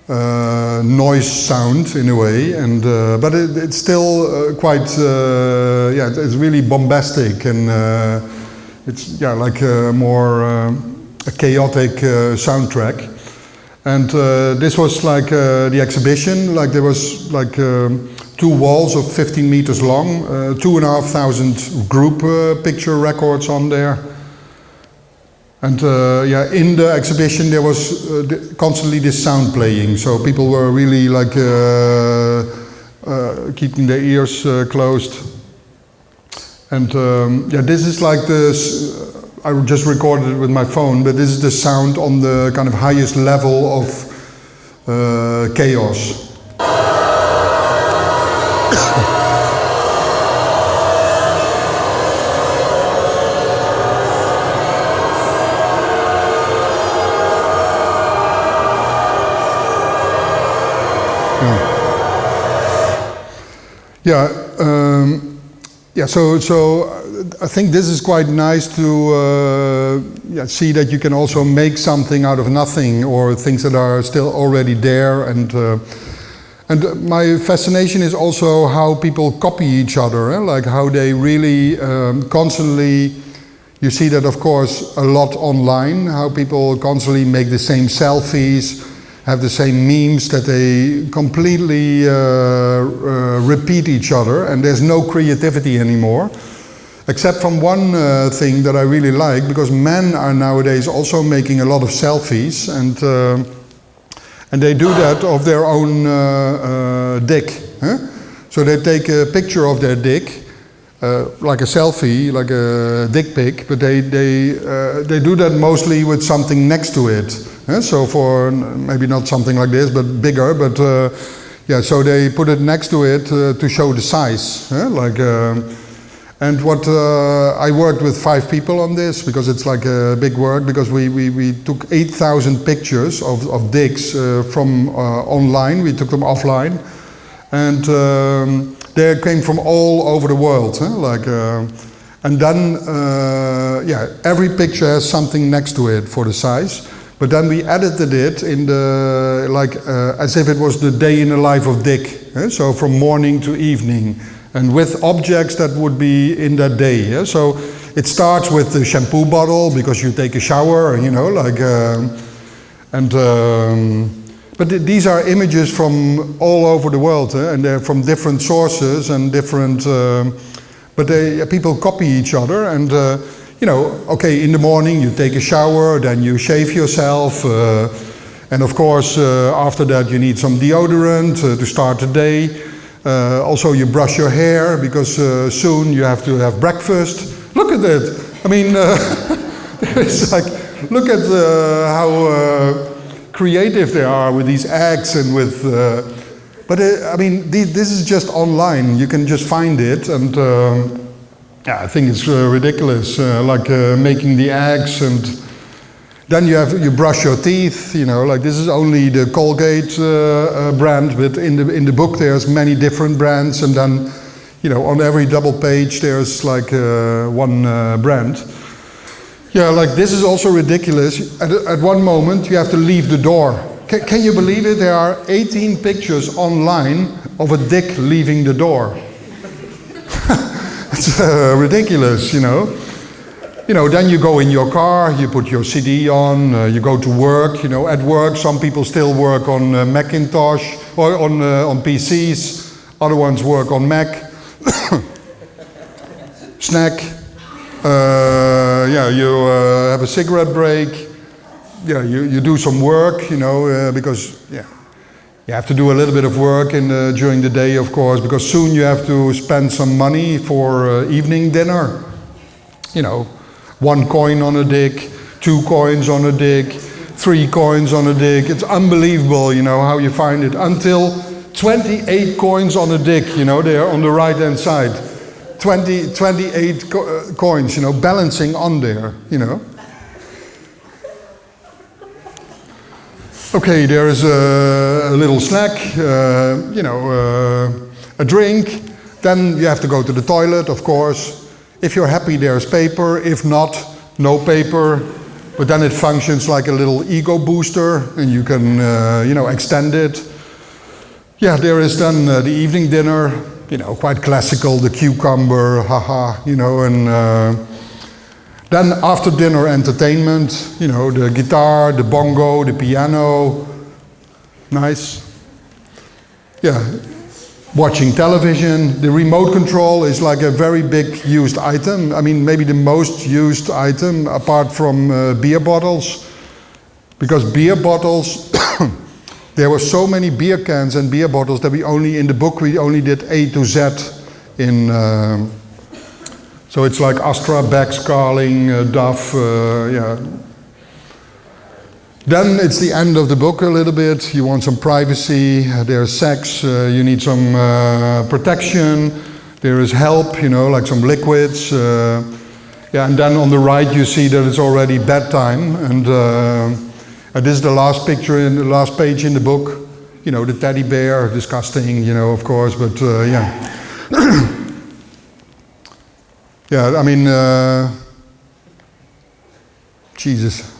Speaker 1: noise sound in a way. And but it's still quite, yeah, it's really bombastic, and it's, yeah, like more a chaotic soundtrack. And this was like the exhibition. Like there was like 2 walls of 15 meters long, 2,500 group picture records on there. And yeah, in the exhibition there was constantly this sound playing, so people were really like keeping their ears closed. And yeah, this is like this, I just recorded it with my phone, but this is the sound on the kind of highest level of chaos. So I think this is quite nice to see that you can also make something out of nothing, or things that are still already there. And my fascination is also how people copy each other, like how they really constantly. You see that, of course, a lot online. How people constantly make the same selfies, have the same memes, that they completely repeat each other, and there's no creativity anymore. Except from one thing that I really like, because men are nowadays also making a lot of selfies, and they do that of their own dick. Huh? So they take a picture of their dick, like a selfie, like a dick pic, but they do that mostly with something next to it. So for maybe not something like this, but bigger. But so they put it next to it to show the size. And what I worked with 5 people on this, because it's like a big work, because we took 8,000 pictures of dicks from online. We took them offline, and they came from all over the world. And then every picture has something next to it for the size. But then we edited it in the as if it was the day in the life of Dick. So from morning to evening, and with objects that would be in that day. So it starts with the shampoo bottle, because you take a shower, but these are images from all over the world, and they're from different sources and different. But people copy each other, and. Okay, in the morning you take a shower, then you shave yourself, and of course after that you need some deodorant to start the day. Also you brush your hair, because soon you have to have breakfast. Look at it. I mean, it's like, look at how creative they are with these eggs and with... I mean, this is just online. You can just find it, and... I think it's ridiculous, making the eggs, and then you brush your teeth. This is only the Colgate brand, but in the book there's many different brands, and then on every double page there's one brand. This is also ridiculous. At one moment you have to leave the door. Can you believe it? There are 18 pictures online of a dick leaving the door. It's ridiculous, Then you go in your car, you put your CD on, you go to work. At work some people still work on Macintosh or on PCs. Other ones work on Mac. Snack. You have a cigarette break. You do some work, because you have to do a little bit of work during the day, of course, because soon you have to spend some money for evening dinner. 1 coin on a dick, 2 coins on a dick, 3 coins on a dick. It's unbelievable, how you find it. Until 28 coins on a dick, there on the right-hand side. 28 coins, balancing on there, Okay, there is a little snack, a drink. Then you have to go to the toilet, of course. If you're happy, there's paper. If not, no paper. But then it functions like a little ego booster, and you can, extend it. There is then the evening dinner, quite classical, the cucumber, haha, and... Then after dinner entertainment, the guitar, the bongo, the piano, nice. Watching television. The remote control is like a very big used item. I mean, maybe the most used item apart from beer bottles. Because beer bottles, there were so many beer cans and beer bottles that in the book we only did A to Z in... So it's like Astra, Beck's, Carling, Duff, Then it's the end of the book a little bit. You want some privacy, there's sex, you need some protection, there is help, you know, like some liquids. Yeah, and then on the right you see that it's already bedtime, and this is the last picture in the last page in the book. You know, the teddy bear, disgusting, you know, of course, but yeah. Yeah, I mean, Jesus.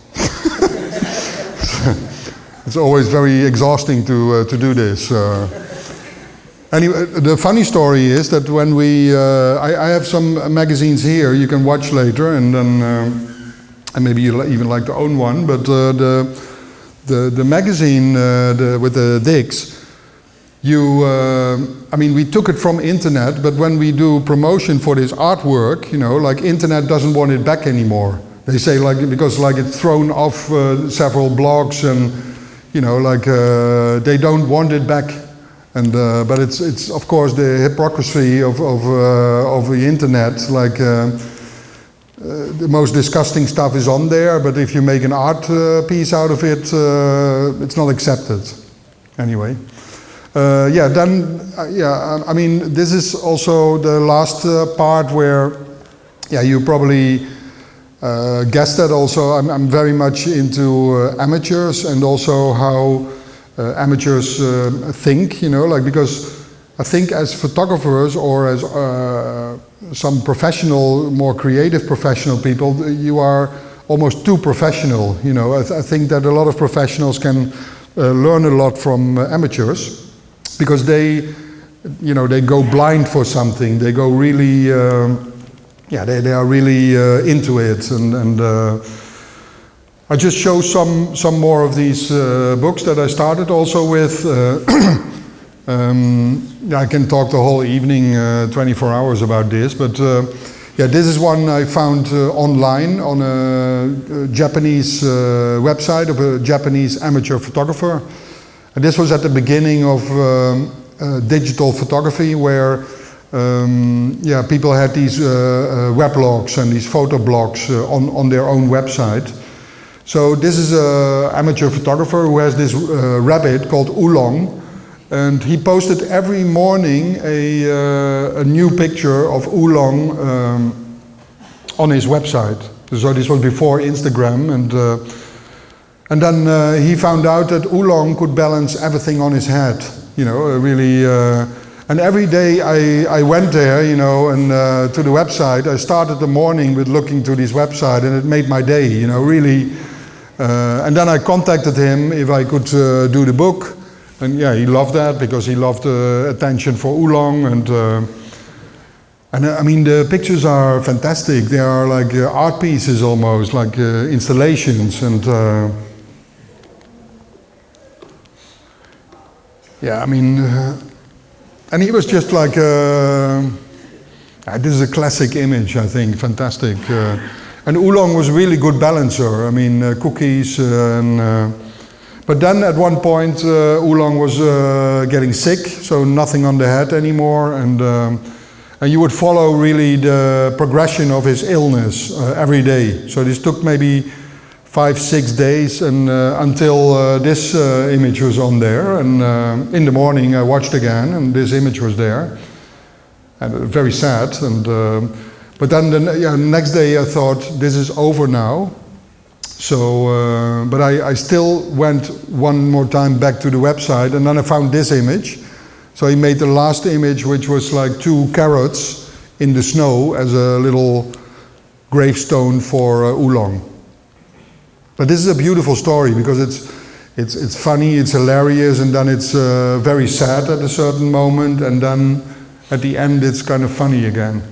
Speaker 1: It's always very exhausting to do this. Anyway, the funny story is that when we, I have some magazines here you can watch later, and then, and maybe you even like to own one, but the magazine with the dicks, I mean, we took it from internet, but when we do promotion for this artwork, you know, like internet doesn't want it back anymore. They say like, because like it's thrown off several blogs, and you know, like they don't want it back. And but it's of course the hypocrisy of the internet. Like the most disgusting stuff is on there, but if you make an art piece out of it, it's not accepted. Anyway, yeah. Then yeah. I mean, this is also the last part where, yeah, you probably guessed that. Also, I'm very much into amateurs, and also how amateurs think, you know, like, because I think as photographers or as some professional, more creative professional people, you are almost too professional, you know. I think that a lot of professionals can learn a lot from amateurs, because they, you know, they go blind for something, they go really, yeah, they are really into it, and I just show some more of these books that I started also with. I can talk the whole evening, 24 hours about this, but yeah, this is one I found online on a Japanese website of a Japanese amateur photographer. And this was at the beginning of digital photography, where yeah, people had these weblogs and these photo blogs on their own website. So this is an amateur photographer who has this rabbit called Oolong, and he posted every morning a new picture of Oolong on his website. So this was before Instagram, and then he found out that Oolong could balance everything on his head, you know, really. And every day I went there, you know, and to the website. I started the morning with looking to this website, and it made my day, you know, really. And then I contacted him if I could do the book, and yeah, he loved that, because he loved attention for Oolong, and I mean, the pictures are fantastic. They are like art pieces almost, like installations, and yeah, I mean, and he was just like, this is a classic image, I think, fantastic. And Oolong was a really good balancer. I mean, cookies, but then at one point Oolong was getting sick, so nothing on the head anymore, and you would follow really the progression of his illness every day. So this took maybe 5-6 days, and until this image was on there, and in the morning I watched again, and this image was there, and very sad, and but then the next day I thought, this is over now. So, but I still went one more time back to the website, and then I found this image. So he made the last image, which was like 2 carrots in the snow as a little gravestone for Oolong. But this is a beautiful story, because it's funny, it's hilarious, and then it's very sad at a certain moment, and then at the end it's kind of funny again.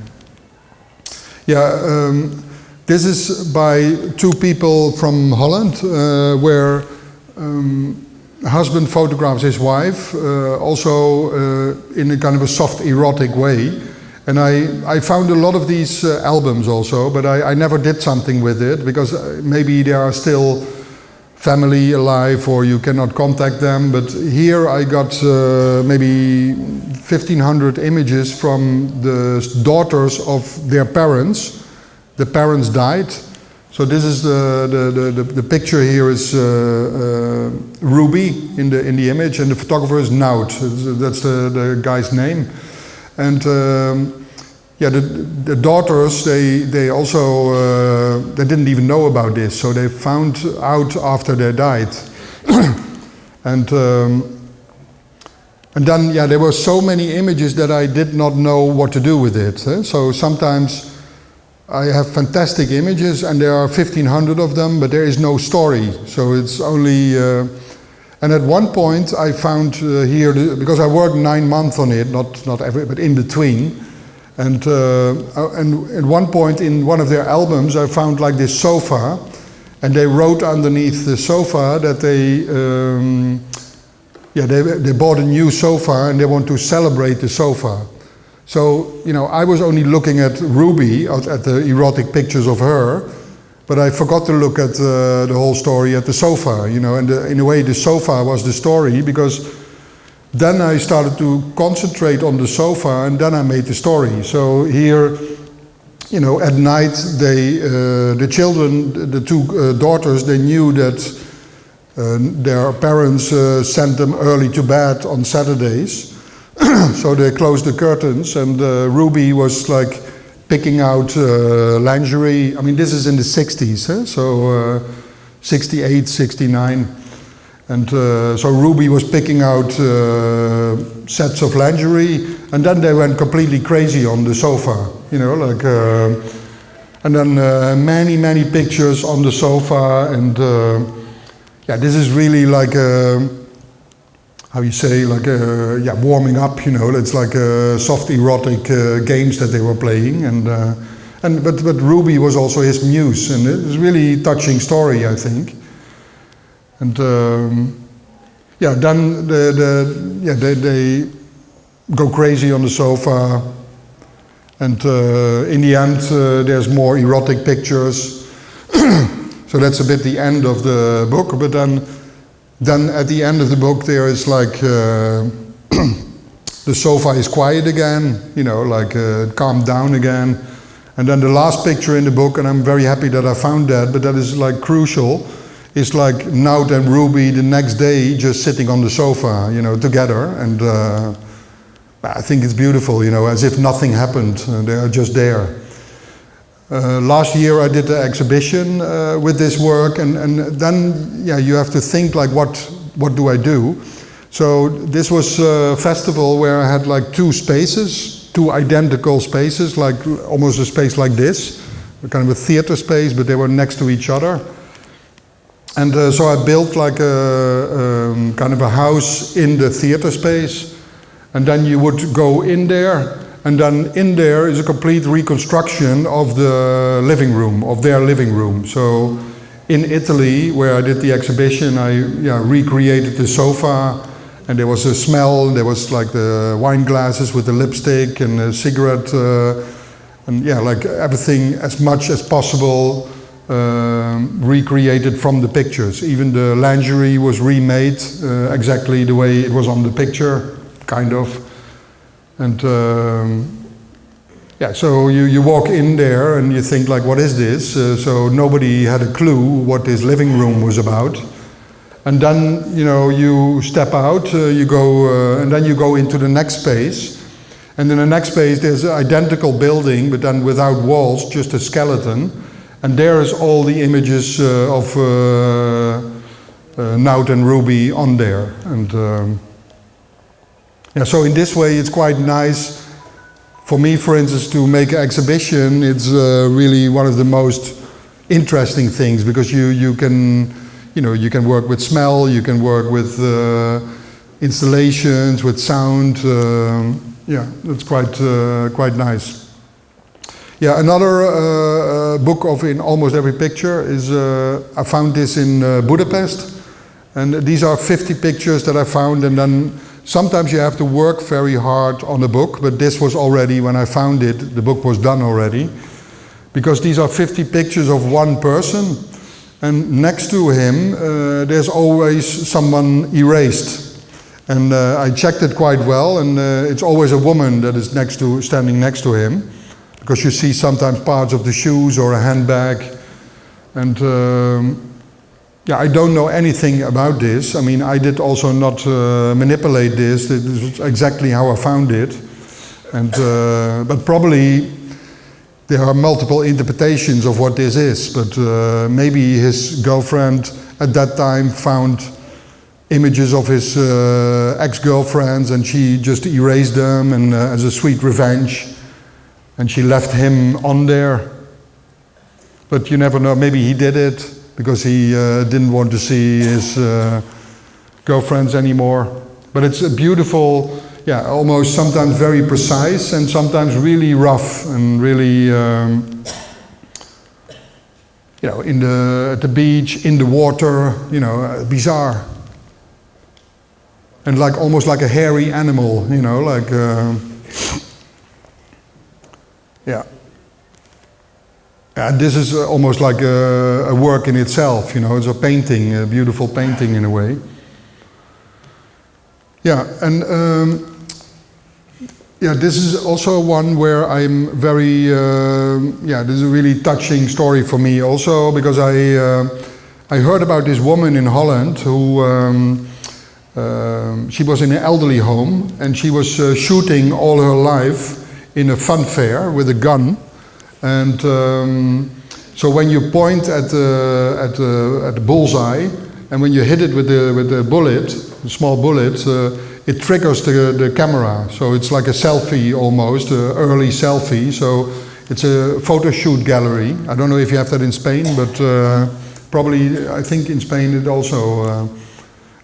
Speaker 1: Yeah, this is by 2 people from Holland, where husband photographs his wife, also in a kind of a soft erotic way. And I found a lot of these albums also, but I never did something with it, because maybe they are still family alive or you cannot contact them. But here I got maybe 1,500 images from the daughters of their parents. The parents died, So this is the picture here is Ruby in the image, and the photographer is Nout. That's the guy's name. And yeah, the daughters, they also they didn't even know about this, so they found out after they died. And then, yeah, there were so many images that I did not know what to do with it. So sometimes I have fantastic images, and there are 1,500 of them, but there is no story. So it's only... and at one point I found here, because I worked 9 months on it, not every, but in between. And at one point in one of their albums I found like this sofa, and they wrote underneath the sofa that they bought a new sofa and they want to celebrate the sofa. So, you know, I was only looking at Ruby, at the erotic pictures of her, but I forgot to look at the whole story at the sofa, you know, and in a way the sofa was the story, because then I started to concentrate on the sofa, and then I made the story. So here, you know, at night, the children, the two daughters, they knew that their parents sent them early to bed on Saturdays. So they closed the curtains, and Ruby was like picking out lingerie. I mean, this is in the 60s, so 68, 69. And so Ruby was picking out sets of lingerie, and then they went completely crazy on the sofa, you know, like, and then many pictures on the sofa, and yeah, this is really like how you say, like yeah, warming up, you know. It's like soft erotic games that they were playing, but Ruby was also his muse, and it was really touching story, I think. And yeah, then they go crazy on the sofa, and in the end there's more erotic pictures. So that's a bit the end of the book. But then at the end of the book there is like the sofa is quiet again, you know, like calmed down again. And then the last picture in the book, and I'm very happy that I found that, but that is like crucial. It's like Nout and Ruby the next day just sitting on the sofa, you know, together, and I think it's beautiful, you know, as if nothing happened. They are just there. Last year I did the exhibition with this work, and then, yeah, you have to think like, what do I do? So this was a festival where I had like two spaces, two identical spaces, like almost a space like this, kind of a theater space, but they were next to each other. And so I built like a kind of a house in the theater space, and then you would go in there, and then in there is a complete reconstruction of the living room, of their living room. So in Italy, where I did the exhibition, I recreated the sofa, and there was a smell, there was like the wine glasses with the lipstick and a cigarette, and yeah, like everything as much as possible recreated from the pictures. Even the lingerie was remade exactly the way it was on the picture, kind of. And yeah, so you walk in there and you think like, what is this? So nobody had a clue what this living room was about. And then, you know, you step out, you go, and then you go into the next space. And in the next space there's an identical building, but then without walls, just a skeleton. And there is all the images of Nout and Ruby on there. And yeah, so in this way it's quite nice for me, for instance, to make an exhibition. It's really one of the most interesting things, because you can, you know, you can work with smell, you can work with installations, with sound. Yeah, it's quite nice. Yeah, another book of in almost every picture is, I found this in Budapest, and these are 50 pictures that I found, and then sometimes you have to work very hard on a book, but this was already, when I found it, the book was done already, because these are 50 pictures of one person, and next to him there's always someone erased. And I checked it quite well, and it's always a woman that is standing next to him. Because you see sometimes parts of the shoes or a handbag. And yeah, I don't know anything about this. I mean, I did also not manipulate this. This is exactly how I found it. And but probably there are multiple interpretations of what this is. But maybe his girlfriend at that time found images of his ex-girlfriends, and she just erased them, and as a sweet revenge, and she left him on there. But you never know. Maybe he did it because he didn't want to see his girlfriends anymore. But it's a beautiful, yeah, almost sometimes very precise and sometimes really rough and really, you know, at the beach, in the water, you know, bizarre. And like almost like a hairy animal, you know, like, yeah. And this is almost like a work in itself, you know, it's a painting, a beautiful painting in a way. Yeah, and yeah, this is also one where I'm very, yeah, this is a really touching story for me also, because I heard about this woman in Holland who, she was in an elderly home, and she was shooting all her life in a fun fair with a gun. And so when you point at the bullseye, and when you hit it with the bullet, the small bullet, it triggers the camera. So it's like a selfie almost, an early selfie. So it's a photo shoot gallery. I don't know if you have that in Spain, but probably I think in Spain it also.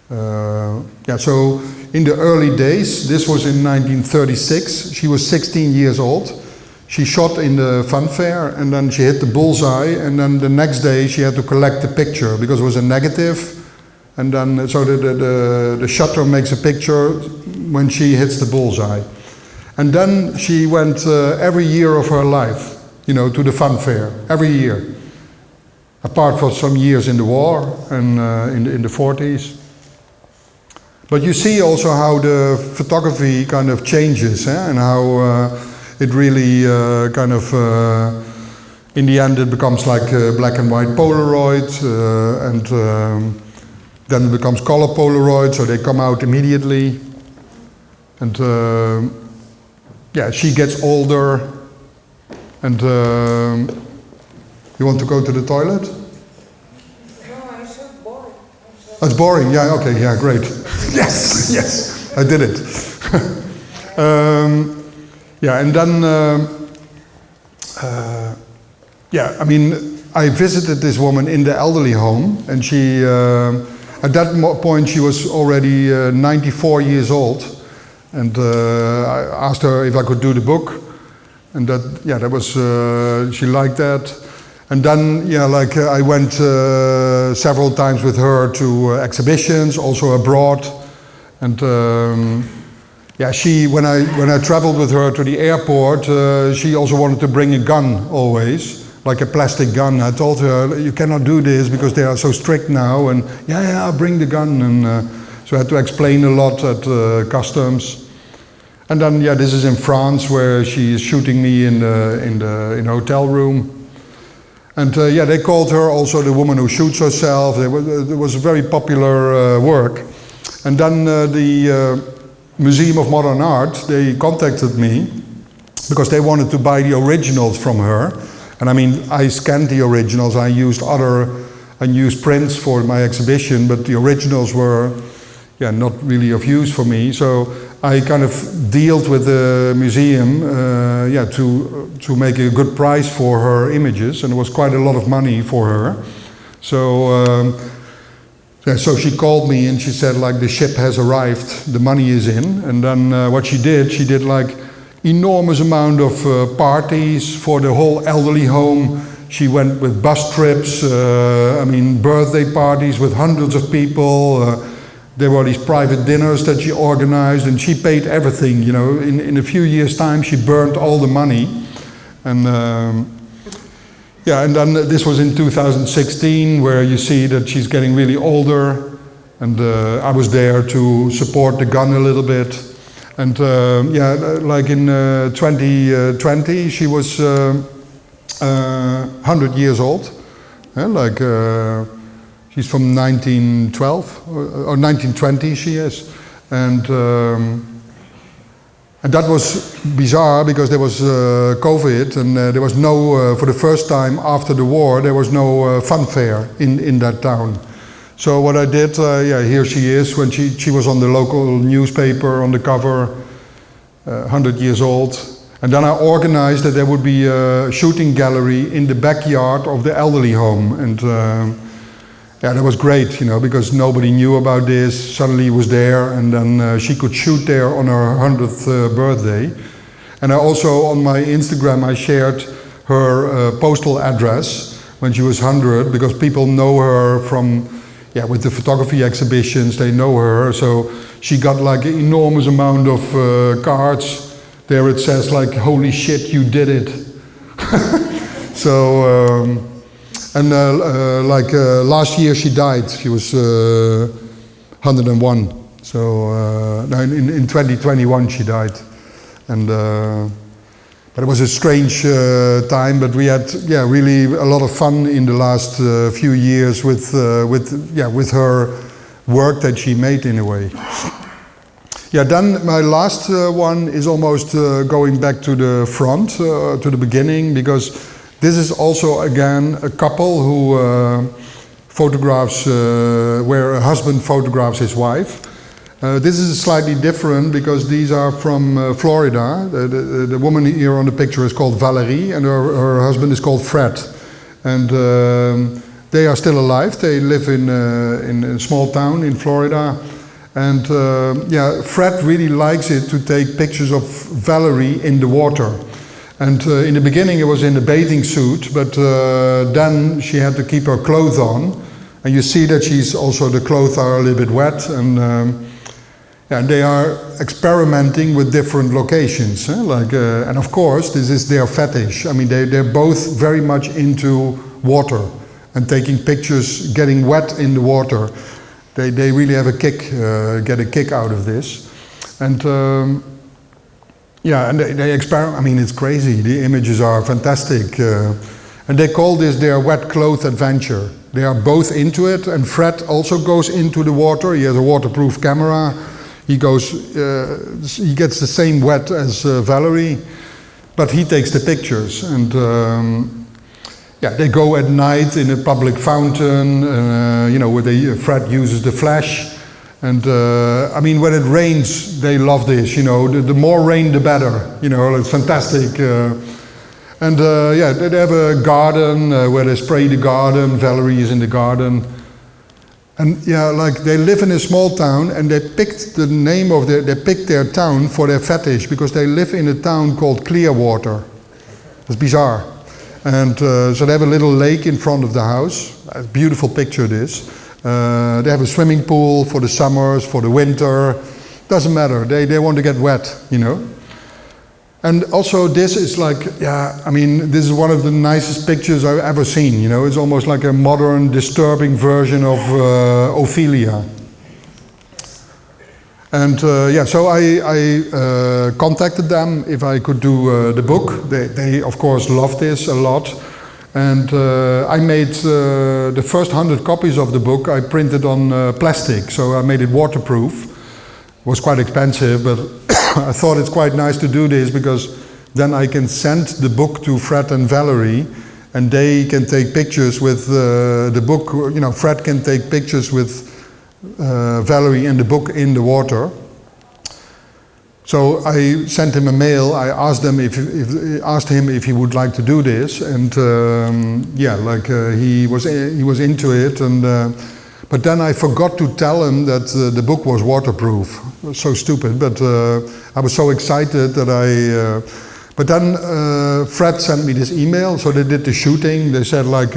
Speaker 1: Yeah. So in the early days, this was in 1936. She was 16 years old. She shot in the fun fair, and then she hit the bullseye, and then the next day she had to collect the picture because it was a negative, and then so the shutter makes a picture when she hits the bullseye. And then she went every year of her life, you know, to the fun fair, every year, apart from some years in the war and in the 40s. But you see also how the photography kind of changes, and how it really kind of, in the end it becomes like black and white Polaroid, and then it becomes color Polaroid, so they come out immediately. And yeah, she gets older, and you want to go to the toilet?
Speaker 2: No, I'm so bored.
Speaker 1: It's boring, yeah, okay, yeah, great. Yes, yes, I did it. Yeah, and then, yeah, I mean, I visited this woman in the elderly home, and she, at that point she was already 94 years old, and I asked her if I could do the book, and that, yeah, that was, she liked that. And then, yeah, like I went several times with her to exhibitions, also abroad, and yeah, she, when I traveled with her to the airport, she also wanted to bring a gun always, like a plastic gun. I told her, you cannot do this because they are so strict now, and yeah, I'll bring the gun. And so I had to explain a lot at customs. And then, yeah, this is in France, where she is shooting me in a hotel room. And yeah, they called her also the woman who shoots herself. It was a very popular work. And then the Museum of Modern Art, they contacted me because they wanted to buy the originals from her. And I mean, I scanned the originals. I used prints for my exhibition, but the originals were, yeah, not really of use for me. So I kind of dealt with the museum, yeah, to make a good price for her images, and it was quite a lot of money for her. So. Yeah, so she called me and she said, like, the ship has arrived, the money is in. And then what she did like enormous amount of parties for the whole elderly home. She went with bus trips, I mean, birthday parties with hundreds of people. There were these private dinners that she organized, and she paid everything, you know. In a few years' time, she burned all the money. And yeah, and then this was in 2016, where you see that she's getting really older, and I was there to support the gun a little bit. And yeah, like in 2020, she was 100 years old, Like she's from 1912 or 1920 she is, and that was bizarre because there was COVID and there was no, for the first time after the war, there was no fun fair in that town. So what I did, yeah, here she is when she was on the local newspaper on the cover, 100 years old. And then I organized that there would be a shooting gallery in the backyard of the elderly home. And yeah, that was great, you know, because nobody knew about this. Suddenly it was there, and then she could shoot there on her 100th birthday. And I also, on my Instagram, I shared her postal address when she was 100, because people know her from, yeah, with the photography exhibitions, they know her. So she got like an enormous amount of cards. There it says like, holy shit, you did it. So, and last year she died. She was 101. So in 2021 she died. And but it was a strange time, but we had, yeah, really a lot of fun in the last few years with her work that she made in a way. Yeah, then my last one is almost going back to the front, to the beginning, because this is also again a couple who photographs, where a husband photographs his wife. This is slightly different because these are from Florida. The woman here on the picture is called Valerie, and her husband is called Fred. And they are still alive. They live in a small town in Florida. And yeah, Fred really likes it to take pictures of Valerie in the water. And in the beginning it was in a bathing suit, but then she had to keep her clothes on. And you see that she's also, the clothes are a little bit wet. And they are experimenting with different locations. Like, and of course, this is their fetish. I mean, they're both very much into water and taking pictures, getting wet in the water. They really have a kick, get a kick out of this. And yeah, and they experiment. I mean, it's crazy. The images are fantastic. And they call this their wet cloth adventure. They are both into it, and Fred also goes into the water. He has a waterproof camera. He goes, he gets the same wet as Valerie, but he takes the pictures. And yeah, they go at night in a public fountain, you know, where Fred uses the flash. And I mean, when it rains, they love this, you know, the more rain, the better, you know, it's fantastic. And yeah, they have a garden where they spray the garden. Valerie is in the garden. And yeah, like they live in a small town, and they picked the name of they picked their town for their fetish because they live in a town called Clearwater. It's bizarre. And so they have a little lake in front of the house. A beautiful picture this. They have a swimming pool for the summers, for the winter. Doesn't matter. They want to get wet, you know. And also this is like, yeah, I mean, this is one of the nicest pictures I've ever seen, you know. It's almost like a modern, disturbing version of Ophelia. And yeah, so I contacted them if I could do the book. They of course love this a lot. And I made the first 100 copies of the book, I printed on plastic, so I made it waterproof. It was quite expensive, but I thought it's quite nice to do this because then I can send the book to Fred and Valerie, and they can take pictures with the book. You know, Fred can take pictures with Valerie and the book in the water. So I sent him a mail. I asked him if he would like to do this, and yeah, like he was into it. And but then I forgot to tell him that the book was waterproof. It was so stupid, but I was so excited that but then Fred sent me this email, so they did the shooting. They said like,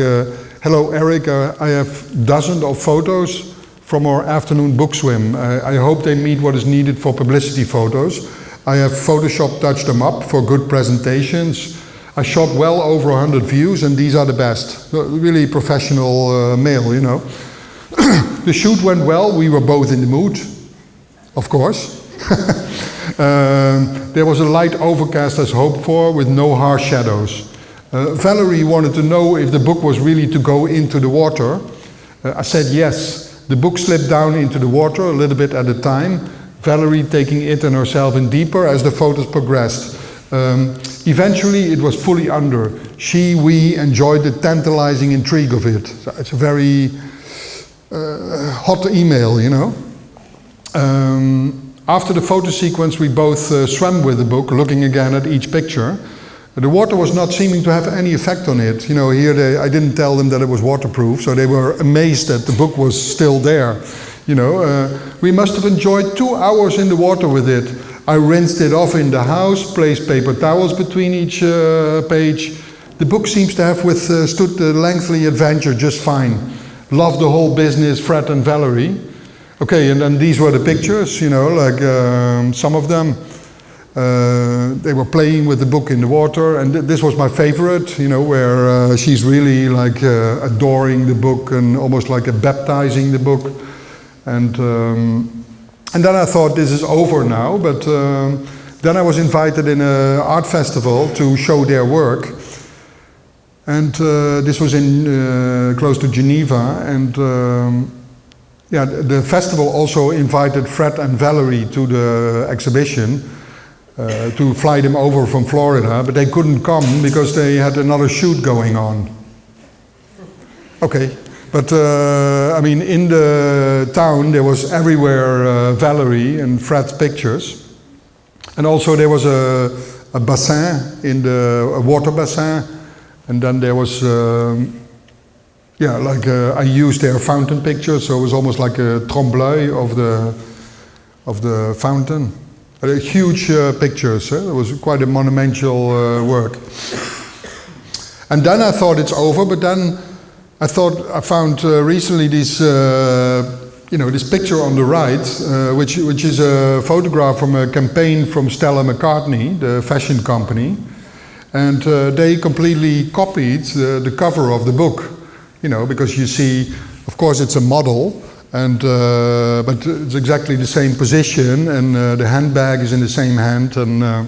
Speaker 1: hello Erik, I have dozens of photos from our afternoon book swim. I hope they meet what is needed for publicity photos. I have Photoshop touched them up for good presentations. I shot well over 100 views, and these are the best. Really professional mail, you know. The shoot went well, we were both in the mood, of course. There was a light overcast as hoped for, with no harsh shadows. Valerie wanted to know if the book was really to go into the water. I said yes. The book slipped down into the water a little bit at a time, Valerie taking it and herself in deeper as the photos progressed. Eventually it was fully under. We enjoyed the tantalizing intrigue of it. So it's a very hot email, you know. After the photo sequence, we both swam with the book, looking again at each picture. The water was not seeming to have any effect on it. You know, here I didn't tell them that it was waterproof, so they were amazed that the book was still there. You know, we must have enjoyed 2 hours in the water with it. I rinsed it off in the house, placed paper towels between each page. The book seems to have withstood the lengthy adventure just fine. Loved the whole business, Fred and Valerie. Okay, and then these were the pictures, you know, like some of them. They were playing with the book in the water, and this was my favorite, you know, where she's really like adoring the book and almost like baptizing the book. And then I thought this is over now, but then I was invited in an art festival to show their work. And this was in close to Geneva, and yeah, the festival also invited Fred and Valerie to the exhibition. To fly them over from Florida, but they couldn't come because they had another shoot going on. Okay, but I mean, in the town there was everywhere Valerie and Fred's pictures, and also there was a bassin a water bassin, and then there was yeah, like I used their fountain pictures, so it was almost like a trompe-l'oeil of the fountain. Huge pictures, it was quite a monumental work. And then I thought it's over, but then I found recently this, you know, this picture on the right, which is a photograph from a campaign from Stella McCartney, the fashion company, and they completely copied the cover of the book, you know, because you see, of course, it's a model. And but it's exactly the same position, and the handbag is in the same hand, and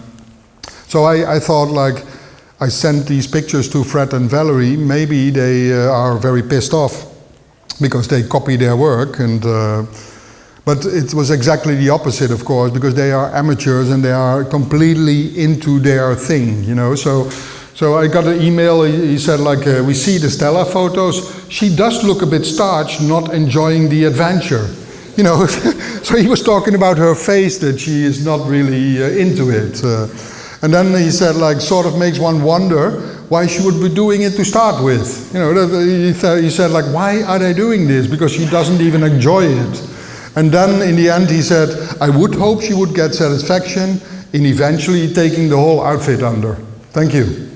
Speaker 1: so I thought, like, I sent these pictures to Fred and Valerie. Maybe they are very pissed off because they copy their work, and but it was exactly the opposite, of course, because they are amateurs and they are completely into their thing, you know. So I got an email, he said, like, we see the Stella photos, she does look a bit starched, not enjoying the adventure. You know, so he was talking about her face, that she is not really into it. And then he said, like, sort of makes one wonder why she would be doing it to start with. You know, he said, like, why are they doing this? Because she doesn't even enjoy it. And then in the end he said, I would hope she would get satisfaction in eventually taking the whole outfit under. Thank you.